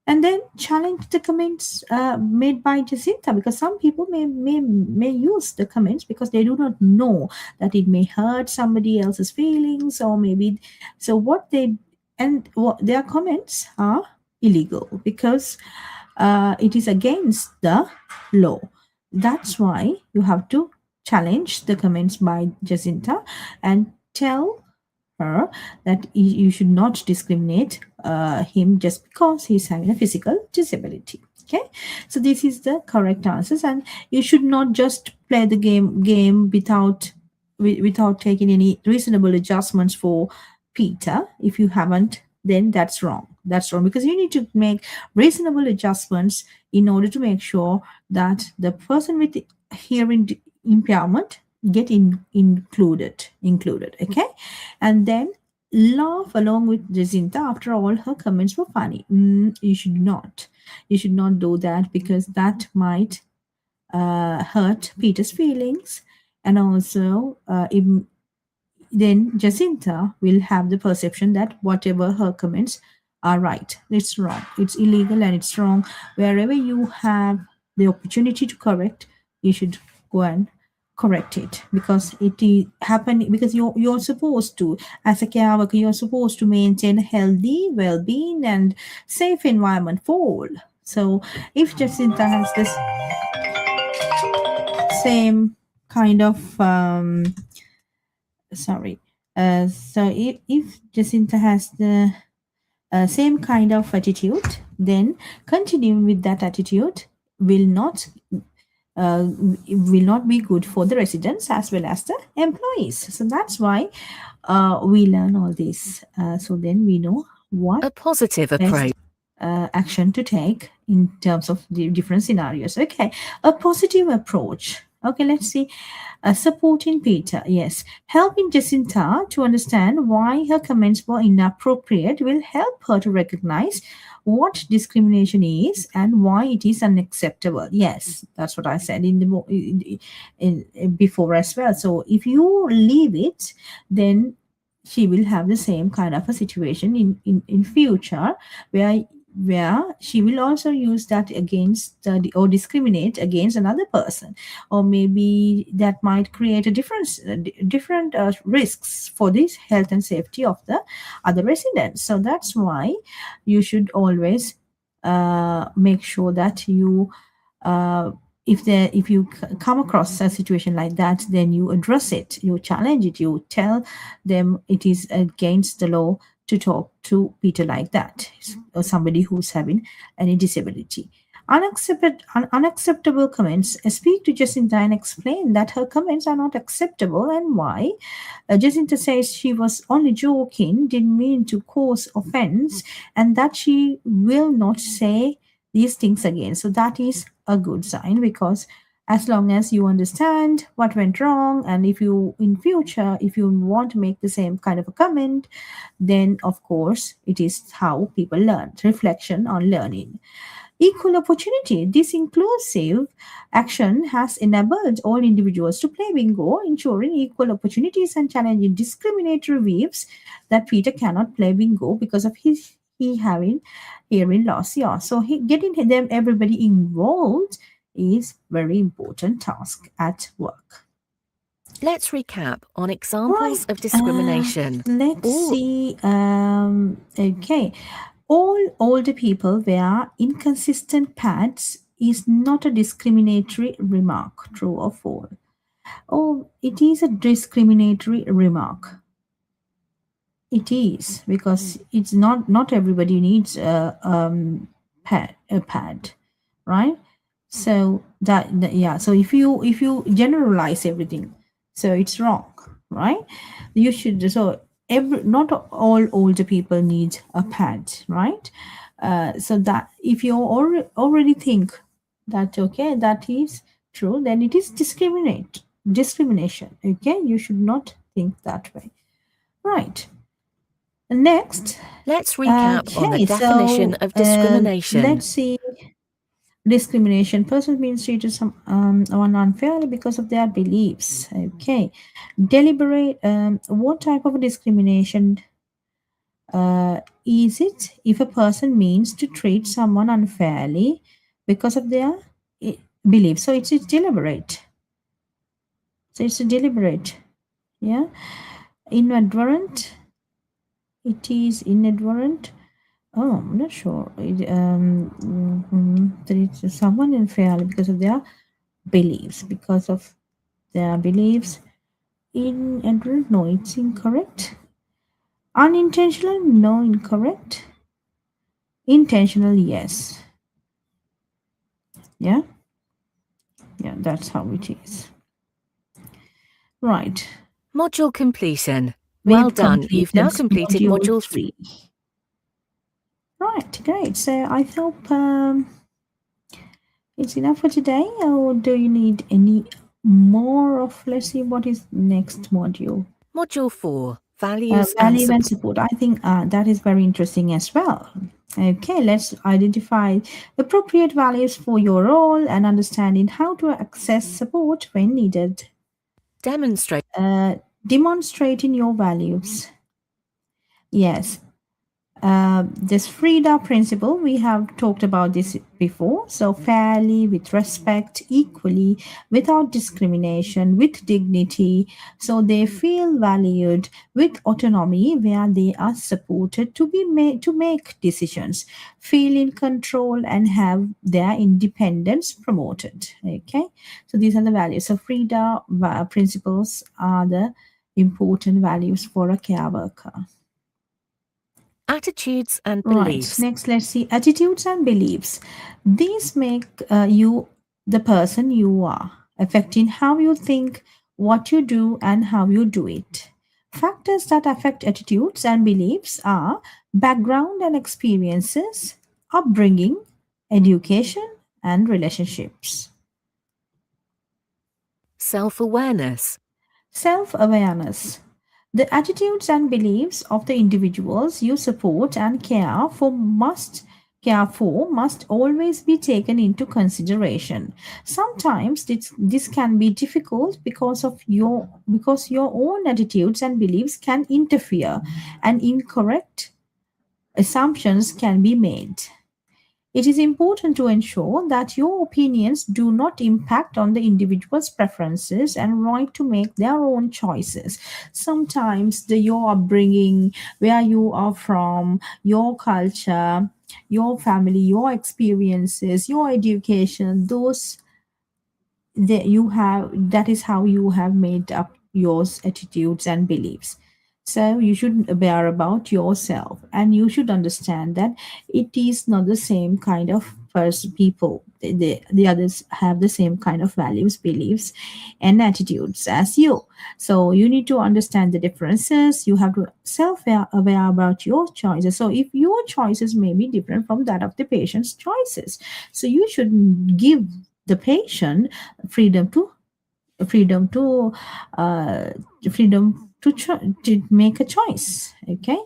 [SPEAKER 1] And then challenge the comments made by Jacinta, because some people may use the comments because they do not know that it may hurt somebody else's feelings, or maybe so what they and what their comments are illegal because it is against the law. That's why you have to challenge the comments by Jacinta and tell her that you should not discriminate him just because he's having a physical disability. Okay, so this is the correct answers, and you should not just play the game without taking any reasonable adjustments for Peter. If you haven't, then that's wrong. That's wrong, because you need to make reasonable adjustments in order to make sure that the person with hearing impairment get included. Okay, and then laugh along with Jacinta. After all, her comments were funny. You should not do that, because that might hurt Peter's feelings, and also then Jacinta will have the perception that whatever her comments are right. It's wrong. It's illegal and it's wrong. Wherever you have the opportunity to correct, you should go and correct it, because it is happening, because you're supposed to, as a care worker, you're supposed to maintain a healthy, well-being and safe environment for all. So if Jacinta has this same kind of so if Jacinta has the same kind of attitude, then continuing with that attitude will not be good for the residents as well as the employees. So that's why we learn all this. So then we know what
[SPEAKER 12] A positive
[SPEAKER 1] best
[SPEAKER 12] approach.
[SPEAKER 1] action to take in terms of the different scenarios. Okay, a positive approach. Okay, let's see. Supporting Peter, yes. Helping Jacinta to understand why her comments were inappropriate will help her to recognize what discrimination is and why it is unacceptable. Yes, that's what I said in before as well. So if you leave it, then she will have the same kind of a situation in future, where she will also use that against or discriminate against another person, or maybe that might create a different risks for this health and safety of the other residents. So that's why you should always make sure that you if you come across a situation like that, then you address it, you challenge it, you tell them it is against the law to talk to Peter like that, or somebody who's having any disability. Unacceptable comments. Speak to Jacinta and explain that her comments are not acceptable and why. Jacinta says she was only joking, didn't mean to cause offense, and that she will not say these things again. So that is a good sign, because as long as you understand what went wrong, and if you in future, if you want to make the same kind of a comment, then of course it is how people learn. Reflection on learning. Equal opportunity. This inclusive action has enabled all individuals to play bingo, ensuring equal opportunities and challenging discriminatory views that Peter cannot play bingo because of he having hearing loss. Yeah, so getting them everybody involved is very important task at work.
[SPEAKER 12] Let's recap on examples of discrimination.
[SPEAKER 1] Let's see. Okay. All older people wear inconsistent pads is not a discriminatory remark. True or false? Oh, it is a discriminatory remark. It is, because it's not everybody needs a pad, right? So yeah. So if you generalize everything, so it's wrong, right? You should not all older people need a pad, right? So that if you already think that okay, that is true, then it is discrimination. Okay, you should not think that way. Right. Next.
[SPEAKER 12] Let's recap on the
[SPEAKER 1] Okay,
[SPEAKER 12] definition
[SPEAKER 1] so
[SPEAKER 12] of discrimination.
[SPEAKER 1] let's see. Discrimination. Person being treated someone unfairly because of their beliefs. Okay. Deliberate. What type of discrimination is it if a person means to treat someone unfairly because of their beliefs? So it's deliberate. So it's deliberate. Yeah. Inadvertent. It is inadvertent. Oh, I'm not sure. Treat someone unfairly because of their beliefs. Because of their beliefs. Inadvertent. No, it's incorrect. Unintentional. No, incorrect. Intentional. Yes. Yeah. Yeah, that's how it is. Right.
[SPEAKER 12] Module completion. Well done. You've now completed module 3.
[SPEAKER 1] Right, great. So I hope it's enough for today, or do you need any more of, let's see, what is next module?
[SPEAKER 12] Module 4. Values
[SPEAKER 1] Value
[SPEAKER 12] and
[SPEAKER 1] and support. I think that is very interesting as well. Okay, let's identify appropriate values for your role and understanding how to access support when needed.
[SPEAKER 12] Demonstrate.
[SPEAKER 1] Demonstrating your values. Yes. This FRIDA principle, we have talked about this before. So fairly, with respect, equally, without discrimination, with dignity. So they feel valued, with autonomy, where they are supported to be made to make decisions, feel in control, and have their independence promoted. Okay, so these are the values. So FRIDA principles are the important values for a care worker.
[SPEAKER 12] Attitudes and
[SPEAKER 1] Right.
[SPEAKER 12] beliefs.
[SPEAKER 1] Next, let's see attitudes and beliefs. These make you the person you are, affecting how you think, what you do, and how you do it. Factors that affect attitudes and beliefs are background and experiences, upbringing, education, and relationships.
[SPEAKER 12] Self-awareness.
[SPEAKER 1] Self-awareness. The attitudes and beliefs of the individuals you support and care for must always be taken into consideration. Sometimes this can be difficult because your own attitudes and beliefs can interfere and incorrect assumptions can be made. It is important to ensure that your opinions do not impact on the individual's preferences and right to make their own choices. Sometimes your upbringing, where you are from, your culture, your family, your experiences, your education, that is how you have made up your attitudes and beliefs. So you should aware about yourself, and you should understand that it is not the same kind of people. The others have the same kind of values, beliefs, and attitudes as you. So you need to understand the differences. You have to self-aware about your choices. So if your choices may be different from that of the patient's choices, so you should give the patient freedom to freedom to uh, to make a choice. Okay,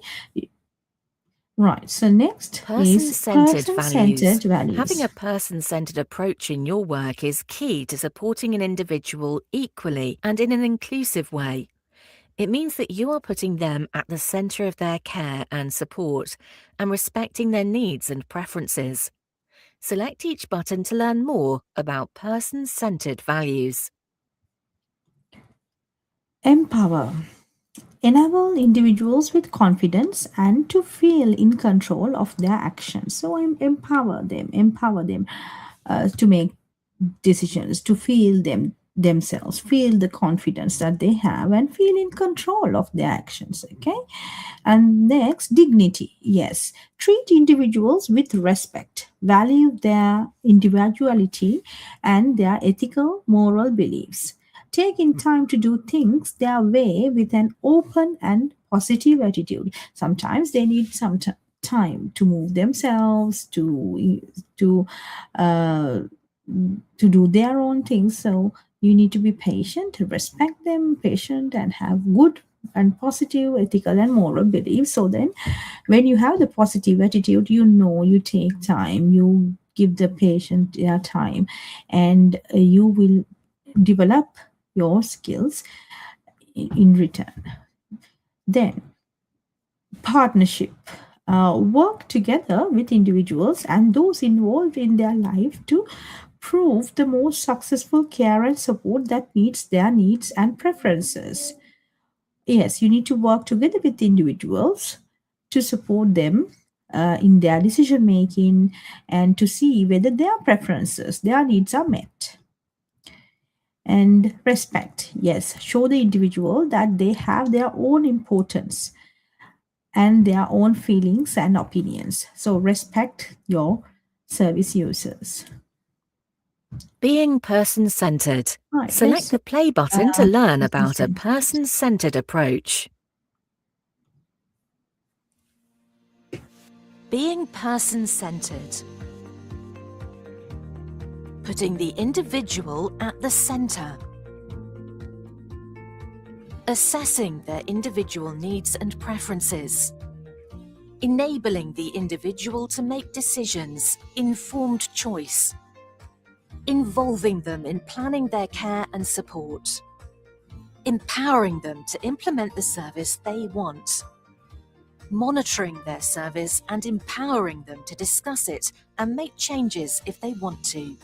[SPEAKER 1] right. So next is person-centered values.
[SPEAKER 12] Having a person-centered approach in your work is key to supporting an individual equally and in an inclusive way. It means that you are putting them at the center of their care and support and respecting their needs and preferences. Select each button to learn more about person-centered values.
[SPEAKER 1] Empower. Enable individuals with confidence and to feel in control of their actions. So empower them to make decisions, to feel themselves, feel the confidence that they have, and feel in control of their actions. Okay. And next, dignity. Yes, treat individuals with respect, value their individuality and their ethical, moral beliefs. Taking time to do things their way with an open and positive attitude. Sometimes they need some time to move themselves, to do their own things. So You need to be patient, respect them, patient, and have good and positive ethical and moral beliefs. So then when you have the positive attitude, you take time, you give the patient their time, and you will develop your skills in return. Then partnership. Work together with individuals and those involved in their life to prove the most successful care and support that meets their needs and preferences. Yes, you need to work together with individuals to support them in their decision making and to see whether their preferences, their needs are met. And respect, yes, show the individual that they have their own importance and their own feelings and opinions. So respect your service users.
[SPEAKER 12] Being person-centered.
[SPEAKER 1] Right,
[SPEAKER 12] Select the play button to learn about a
[SPEAKER 1] person-centered.
[SPEAKER 12] person-centered approach. Being person-centered. Putting the individual at the center. Assessing their individual needs and preferences. Enabling the individual to make decisions, informed choice. Involving them in planning their care and support. Empowering them to implement the service they want. Monitoring their service and empowering them to discuss it and make changes if they want to.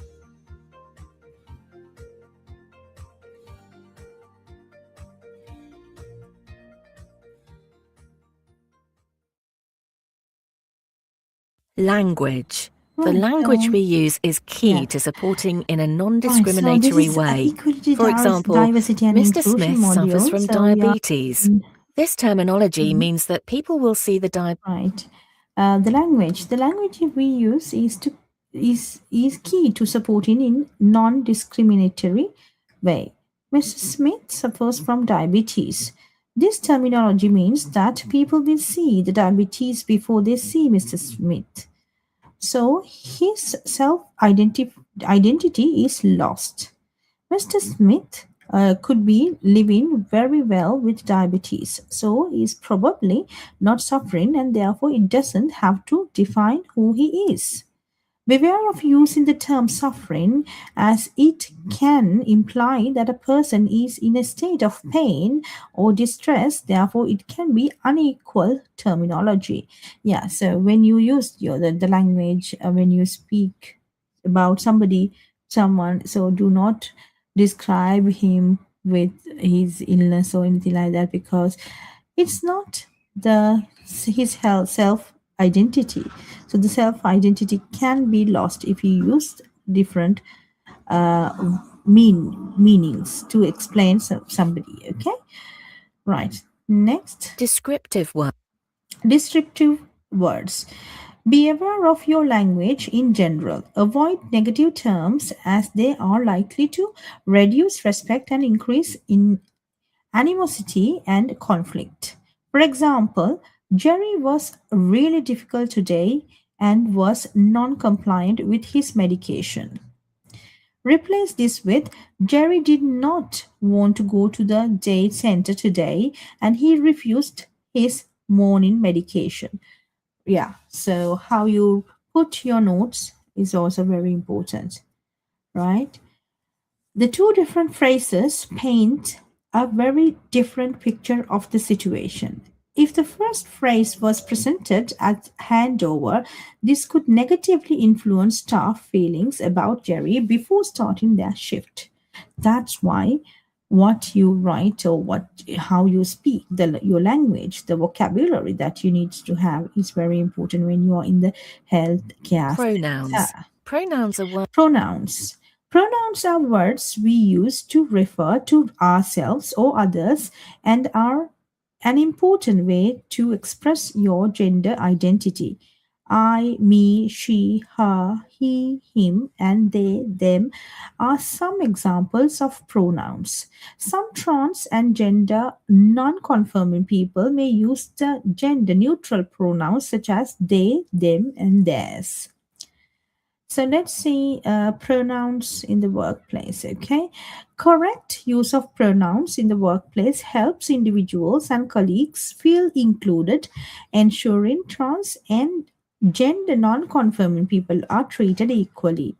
[SPEAKER 12] Language. The
[SPEAKER 1] Right,
[SPEAKER 12] language
[SPEAKER 1] so-
[SPEAKER 12] we use is key
[SPEAKER 1] yeah.
[SPEAKER 12] to supporting in a
[SPEAKER 1] Right,
[SPEAKER 12] non-discriminatory
[SPEAKER 1] so this is
[SPEAKER 12] way.
[SPEAKER 1] equality,
[SPEAKER 12] For example,
[SPEAKER 1] diversity and
[SPEAKER 12] Mr.
[SPEAKER 1] inclusion
[SPEAKER 12] Smith
[SPEAKER 1] module.
[SPEAKER 12] suffers from
[SPEAKER 1] So we are
[SPEAKER 12] diabetes. This terminology means that people will see the
[SPEAKER 1] right. The language we use is key to supporting in non-discriminatory way. Mr. Smith suffers from diabetes. This terminology means that people will see the diabetes before they see Mr. Smith. So his identity is lost. Mr. Smith could be living very well with diabetes, so is probably not suffering, and therefore it doesn't have to define who he is. Beware of using the term suffering, as it can imply that a person is in a state of pain or distress, therefore, it can be unequal terminology. Yeah, so when you use the language, when you speak about someone, so do not describe him with his illness or anything like that, because it's not his health self identity. So the self identity can be lost if you use different meanings to explain somebody. Okay, right. Next,
[SPEAKER 12] descriptive word.
[SPEAKER 1] descriptive words. Be aware of your language in general. Avoid negative terms as they are likely to reduce respect and increase in animosity and conflict. For example, Jerry was really difficult today and was non compliant with his medication. Replace this with Jerry did not want to go to the day center today and he refused his morning medication. Yeah, so how you put your notes is also very important, right? The two different phrases paint a very different picture of the situation. If the first phrase was presented at handover, this could negatively influence staff feelings about Jerry before starting their shift. That's why what you write or how you speak, your language, the vocabulary that you need to have is very important when you are in the healthcare
[SPEAKER 12] Pronouns.
[SPEAKER 1] sector.
[SPEAKER 12] Pronouns are words.
[SPEAKER 1] Pronouns. Pronouns are words we use to refer to ourselves or others and are an important way to express your gender identity. I, me, she, her, he, him, and they, them are some examples of pronouns. Some trans and gender non-conforming people may use the gender neutral pronouns such as they, them, and theirs. So let's see pronouns in the workplace. Okay, correct use of pronouns in the workplace helps individuals and colleagues feel included, ensuring trans and gender non-conforming people are treated equally.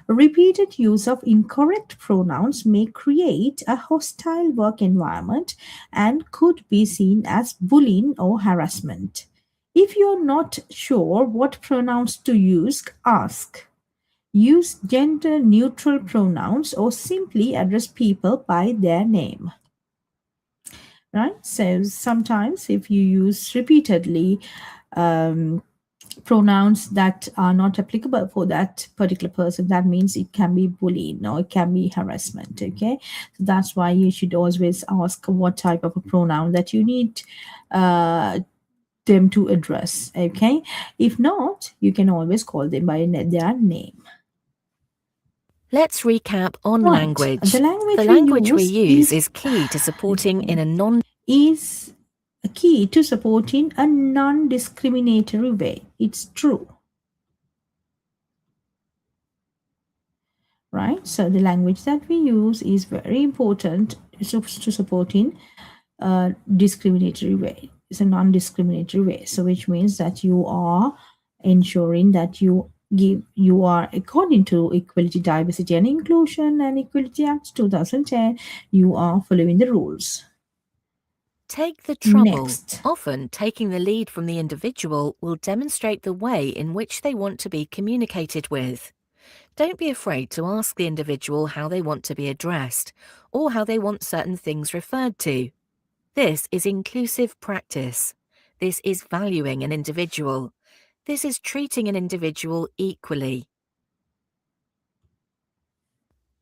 [SPEAKER 1] Repeated use of incorrect pronouns may create a hostile work environment and could be seen as bullying or harassment. If you're not sure what pronouns to use, ask. Use gender neutral pronouns or simply address people by their name. Right? So sometimes, if you use repeatedly pronouns that are not applicable for that particular person, that means it can be bullying or it can be harassment. Okay, so that's why you should always ask what type of a pronoun that you need them to address. Okay, if not, you can always call them by their name.
[SPEAKER 12] Let's recap on
[SPEAKER 1] Right.
[SPEAKER 12] language.
[SPEAKER 1] The language,
[SPEAKER 12] The language we use
[SPEAKER 1] is
[SPEAKER 12] is key to supporting in a non
[SPEAKER 1] is a key to supporting a non-discriminatory way. It's true. Right? So the language that we use is very important to supporting a discriminatory way. It's a non-discriminatory way. So which means that you are ensuring that you are, according to Equality, Diversity and Inclusion and Equality Act 2010, you are following the rules.
[SPEAKER 12] Take the trouble.
[SPEAKER 1] Next.
[SPEAKER 12] Often, taking the lead from the individual will demonstrate the way in which they want to be communicated with. Don't be afraid to ask the individual how they want to be addressed or how they want certain things referred to. This is inclusive practice. This is valuing an individual. This is treating an individual equally.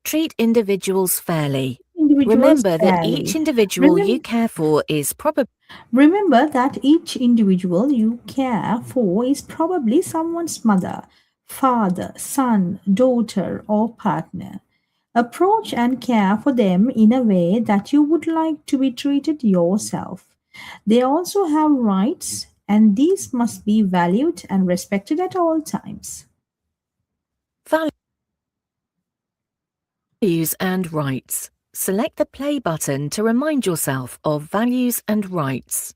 [SPEAKER 12] Treat individuals fairly. Remember that each individual you care for is probably
[SPEAKER 1] someone's mother, father, son, daughter, or partner. Approach and care for them in a way that you would like to be treated yourself. They also have rights, and these must be valued and respected at all times.
[SPEAKER 12] Values and rights. Select the play button to remind yourself of values and rights.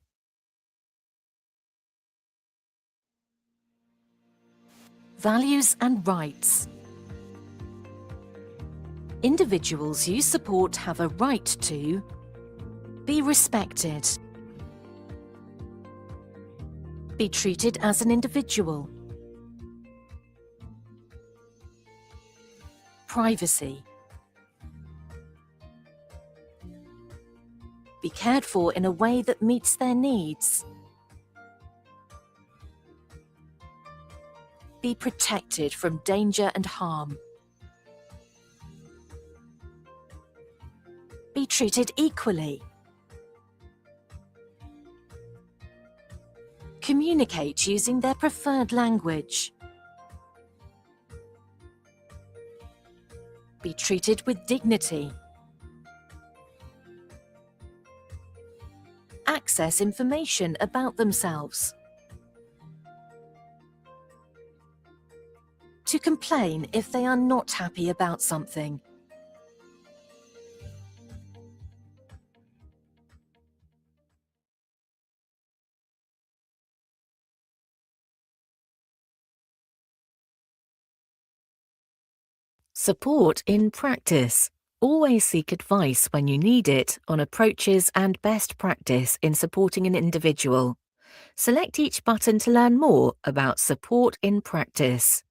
[SPEAKER 12] Values and rights. Individuals you support have a right to be respected, be treated as an individual, privacy, be cared for in a way that meets their needs, be protected from danger and harm, be treated equally, communicate using their preferred language, be treated with dignity, access information about themselves, to complain if they are not happy about something, support in practice. Always seek advice when you need it on approaches and best practice in supporting an individual. Select each button to learn more about support in practice.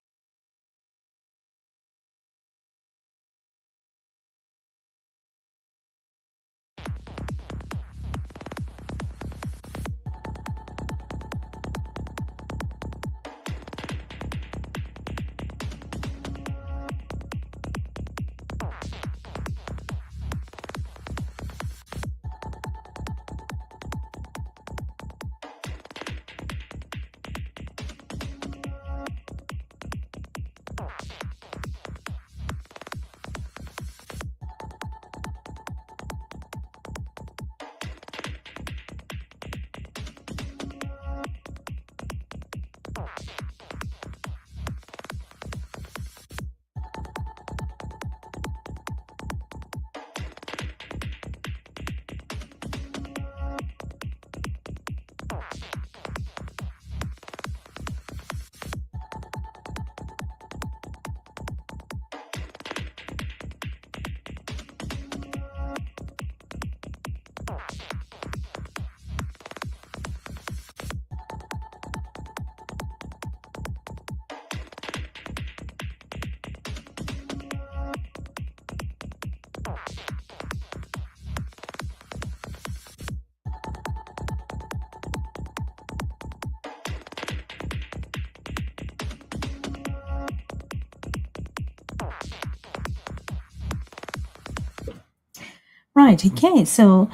[SPEAKER 1] Right. Okay. So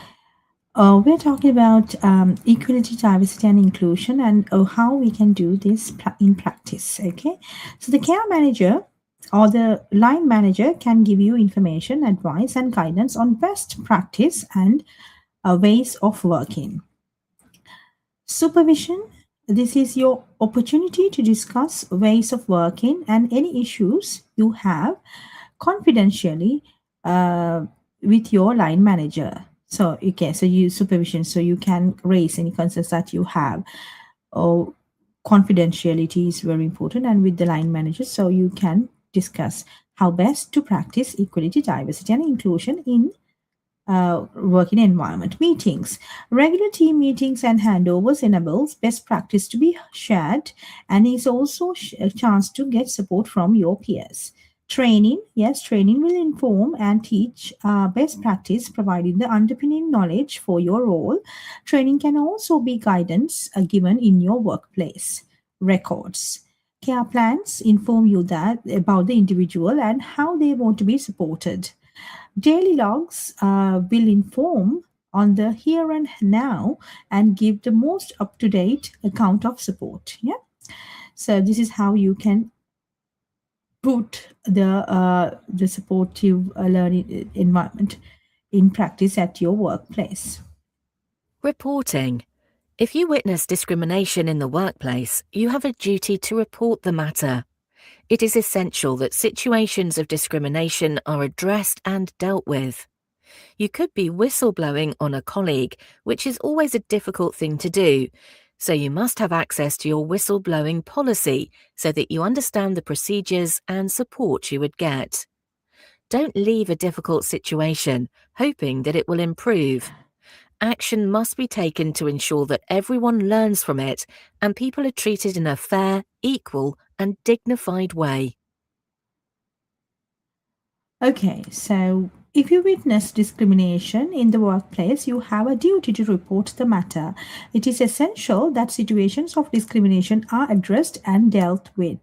[SPEAKER 1] we're talking about equality, diversity, and inclusion, and how we can do this in practice. Okay. So the care manager or the line manager can give you information, advice, and guidance on best practice and ways of working. Supervision. This is your opportunity to discuss ways of working and any issues you have confidentially uh, with your line manager. So okay, so you supervision, so you can raise any concerns that you have. Or confidentiality is very important, and with the line manager, so you can discuss how best to practice equality, diversity, and inclusion in working environment. Meetings. Regular team meetings and handovers enables best practice to be shared and is also a chance to get support from your peers. Training. Yes, training will inform and teach best practice, providing the underpinning knowledge for your role. Training can also be guidance given in your workplace. Records. Care plans inform you that about the individual and how they want to be supported. Daily logs will inform on the here and now and give the most up-to-date account of support. Yeah. So this is how you can put the supportive learning environment in practice at your workplace.
[SPEAKER 12] Reporting. If you witness discrimination in the workplace, you have a duty to report the matter. It is essential that situations of discrimination are addressed and dealt with. You could be whistleblowing on a colleague, which is always a difficult thing to do, so you must have access to your whistleblowing policy so that you understand the procedures and support you would get. Don't leave a difficult situation, hoping that it will improve. Action must be taken to ensure that everyone learns from it and people are treated in a fair, equal, and dignified way.
[SPEAKER 1] Okay, so if you witness discrimination in the workplace, you have a duty to report the matter. It is essential that situations of discrimination are addressed and dealt with.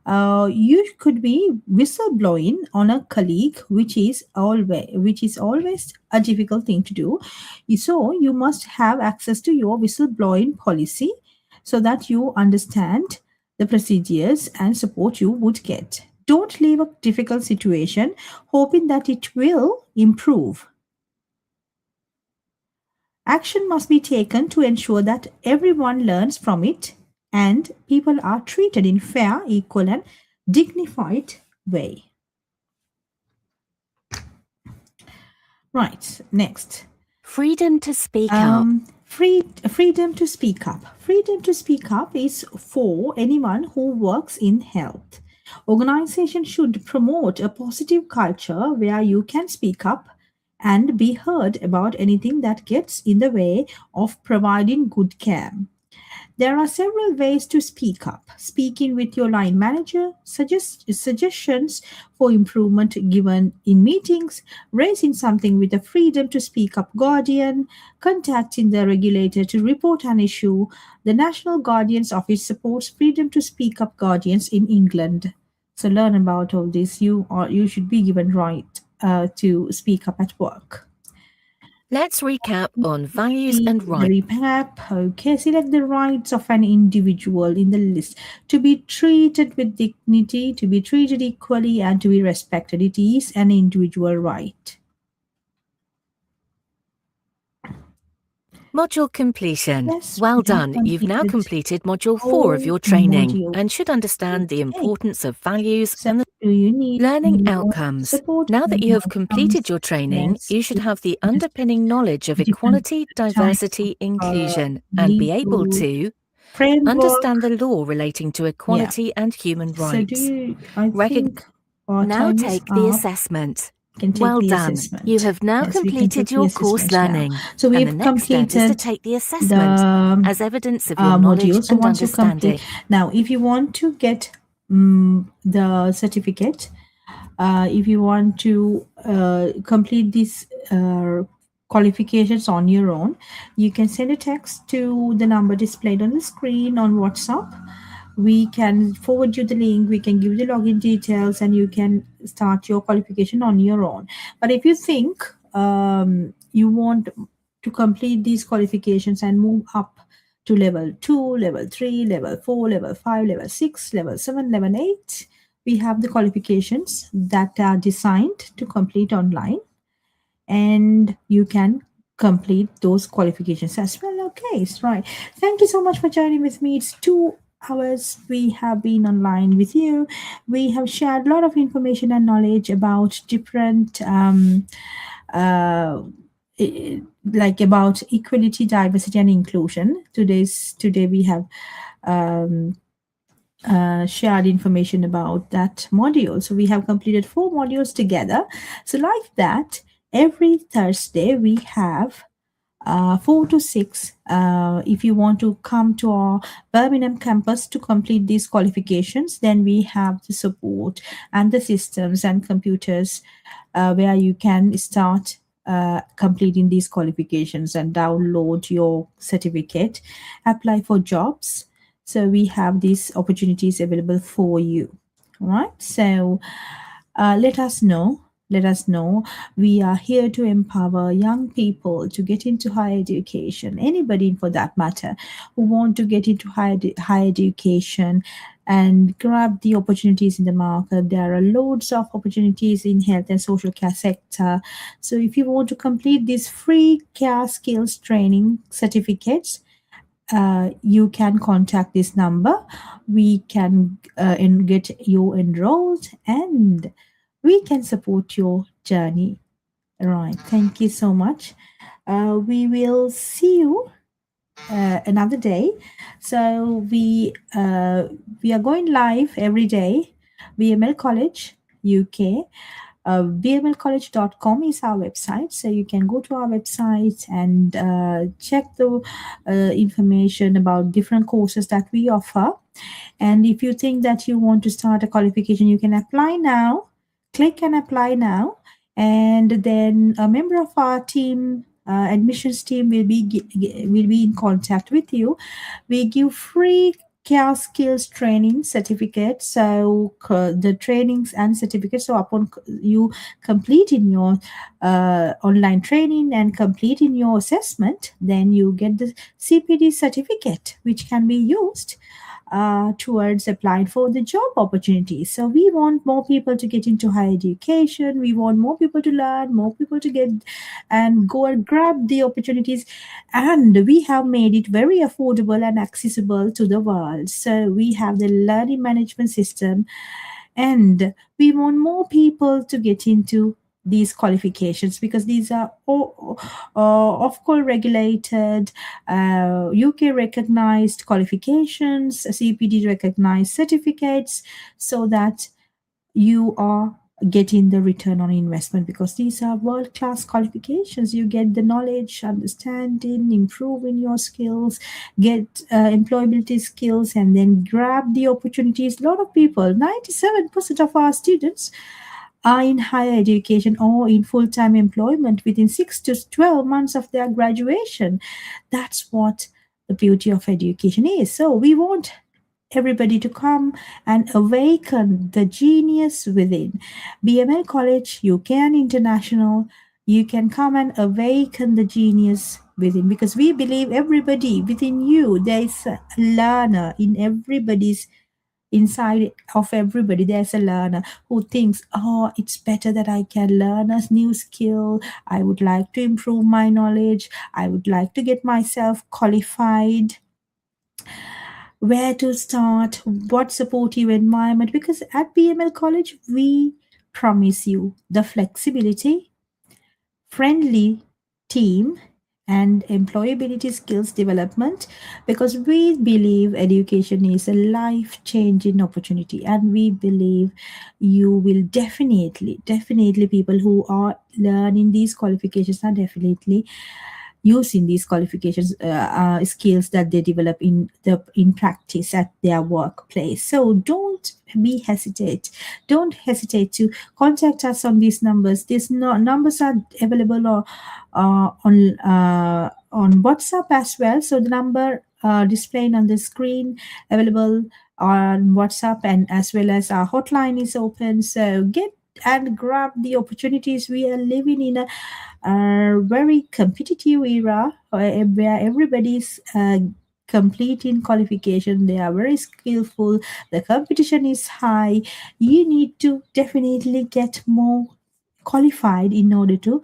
[SPEAKER 1] You could be whistleblowing on a colleague, which is always a difficult thing to do. So you must have access to your whistleblowing policy so that you understand the procedures and support you would get. Don't leave a difficult situation hoping that it will improve. Action must be taken to ensure that everyone learns from it and people are treated in fair, equal, and dignified way. Right, next.
[SPEAKER 12] Freedom to speak up.
[SPEAKER 1] Freedom to speak up. Freedom to speak up is for anyone who works in health. Organizations should promote a positive culture where you can speak up and be heard about anything that gets in the way of providing good care. There are several ways to speak up. Speaking with your line manager, suggestions for improvement given in meetings, raising something with a freedom to speak up guardian, contacting the regulator to report an issue. The National Guardian's Office supports freedom to speak up guardians in England. So learn about all this. You should be given right to speak up at work.
[SPEAKER 12] Let's recap on values and rights.
[SPEAKER 1] Recap. Okay, select the rights of an individual in the list. To be treated with dignity, to be treated equally, and to be respected. It is an individual right.
[SPEAKER 12] Module completion.
[SPEAKER 1] Yes,
[SPEAKER 12] Well
[SPEAKER 1] we have
[SPEAKER 12] done. You've now completed Module 4 of your training
[SPEAKER 1] module.
[SPEAKER 12] and should understand the importance of values
[SPEAKER 1] So
[SPEAKER 12] and the
[SPEAKER 1] do you need
[SPEAKER 12] learning
[SPEAKER 1] more
[SPEAKER 12] outcomes.
[SPEAKER 1] support?
[SPEAKER 12] Now that you have
[SPEAKER 1] Outcomes?
[SPEAKER 12] completed your training,
[SPEAKER 1] Yes,
[SPEAKER 12] you should have the
[SPEAKER 1] just
[SPEAKER 12] underpinning knowledge of
[SPEAKER 1] different
[SPEAKER 12] equality,
[SPEAKER 1] types
[SPEAKER 12] diversity,
[SPEAKER 1] of,
[SPEAKER 12] inclusion, and be able
[SPEAKER 1] legal
[SPEAKER 12] to
[SPEAKER 1] framework.
[SPEAKER 12] understand the law relating to equality and human
[SPEAKER 1] So
[SPEAKER 12] rights.
[SPEAKER 1] I
[SPEAKER 12] Recog-
[SPEAKER 1] think our
[SPEAKER 12] Now
[SPEAKER 1] time
[SPEAKER 12] take
[SPEAKER 1] is
[SPEAKER 12] the
[SPEAKER 1] up.
[SPEAKER 12] assessment.
[SPEAKER 1] Can take
[SPEAKER 12] Well
[SPEAKER 1] the
[SPEAKER 12] done.
[SPEAKER 1] assessment.
[SPEAKER 12] You have now
[SPEAKER 1] Yes, we can
[SPEAKER 12] completed
[SPEAKER 1] take the
[SPEAKER 12] your course
[SPEAKER 1] assessment now.
[SPEAKER 12] learning.
[SPEAKER 1] So
[SPEAKER 12] And the
[SPEAKER 1] we've
[SPEAKER 12] next step is to
[SPEAKER 1] completed
[SPEAKER 12] take the assessment
[SPEAKER 1] the
[SPEAKER 12] as evidence of your knowledge
[SPEAKER 1] module. So
[SPEAKER 12] and
[SPEAKER 1] once you
[SPEAKER 12] understanding.
[SPEAKER 1] complete, now if you want to get the certificate, if you want to complete these qualifications on your own, you can send a text to the number displayed on the screen on WhatsApp. We can forward you the link, we can give you the login details, and you can start your qualification on your own. But if you think you want to complete these qualifications and move up to level 2, level 3, level 4, level 5, level 6, level 7, level 8, we have the qualifications that are designed to complete online, and you can complete those qualifications as well. Okay, it's right. Thank you so much for joining with me. It's 2 hours we have been online with you. We have shared a lot of information and knowledge about different uh, like about equality, diversity, and inclusion. Today we have shared information about that module. So we have completed 4 modules together. So like that, every Thursday we have 4 to 6 if you want to come to our Birmingham campus to complete these qualifications, then we have the support and the systems and computers where you can start completing these qualifications and download your certificate, apply for jobs. So we have these opportunities available for you. All right. So let us know. Let us know. We are here to empower young people to get into higher education. Anybody, for that matter, who want to get into higher education and grab the opportunities in the market. There are loads of opportunities in health and social care sector. So if you want to complete these free care skills training certificates, you can contact this number. We can get you enrolled, and we can support your journey. Right. Thank you so much. We will see you another day. So we are going live every day. BML College UK. bmlcollege.com is our website, so you can go to our website and check the information about different courses that we offer. And if you think that you want to start a qualification, you can apply now. Click and apply now, and then a member of our team, admissions team, will be in contact with you. We give free care skills training certificate. So the trainings and certificates. So upon you completing your online training and completing your assessment, then you get the CPD certificate, which can be used towards applying for the job opportunities. So we want more people to get into higher education. We want more people to learn, more people to get and go and grab the opportunities. And we have made it very affordable and accessible to the world. So we have the learning management system, and we want more people to get into these qualifications because these are all Ofcol regulated, UK recognized qualifications, CPD recognized certificates, so that you are getting the return on investment, because these are world-class qualifications. You get the knowledge, understanding, improving your skills, get employability skills, and then grab the opportunities. A lot of people, 97% of our students are in higher education or in full-time employment within 6 to 12 months of their graduation. That's what the beauty of education is. So we want everybody to come and awaken the genius within. BML College, UK and International, you can come and awaken the genius within, because we believe everybody within you, there is a learner in everybody's inside of everybody. There's a learner who thinks, oh, it's better that I can learn a new skill. I would like to improve my knowledge. I would like to get myself qualified. Where to start, what supportive environment, because at BML College we promise you the flexibility, friendly team, and employability skills development, because we believe education is a life-changing opportunity, and we believe you will definitely people who are learning these qualifications are definitely using these qualifications skills that they develop in practice at their workplace. So don't hesitate to contact us on these numbers. These numbers are available on WhatsApp as well. So the number displaying on the screen available on WhatsApp, and as well as our hotline is open. So get and grab the opportunities. We are living in a very competitive era where everybody's completing qualification. They are very skillful. The competition is high. You need to definitely get more qualified in order to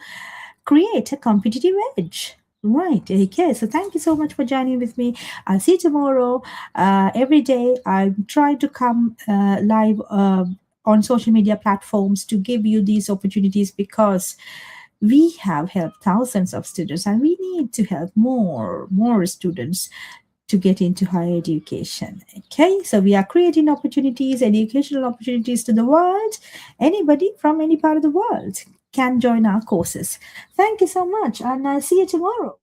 [SPEAKER 1] create a competitive edge. Right. Okay. So thank you so much for joining with me. I'll see you tomorrow. Every day, I'm trying to come live on social media platforms to give you these opportunities because we have helped thousands of students and we need to help more students to get into higher education. Okay, so we are creating opportunities, educational opportunities to the world. Anybody from any part of the world can join our courses. Thank you so much, and I'll see you tomorrow.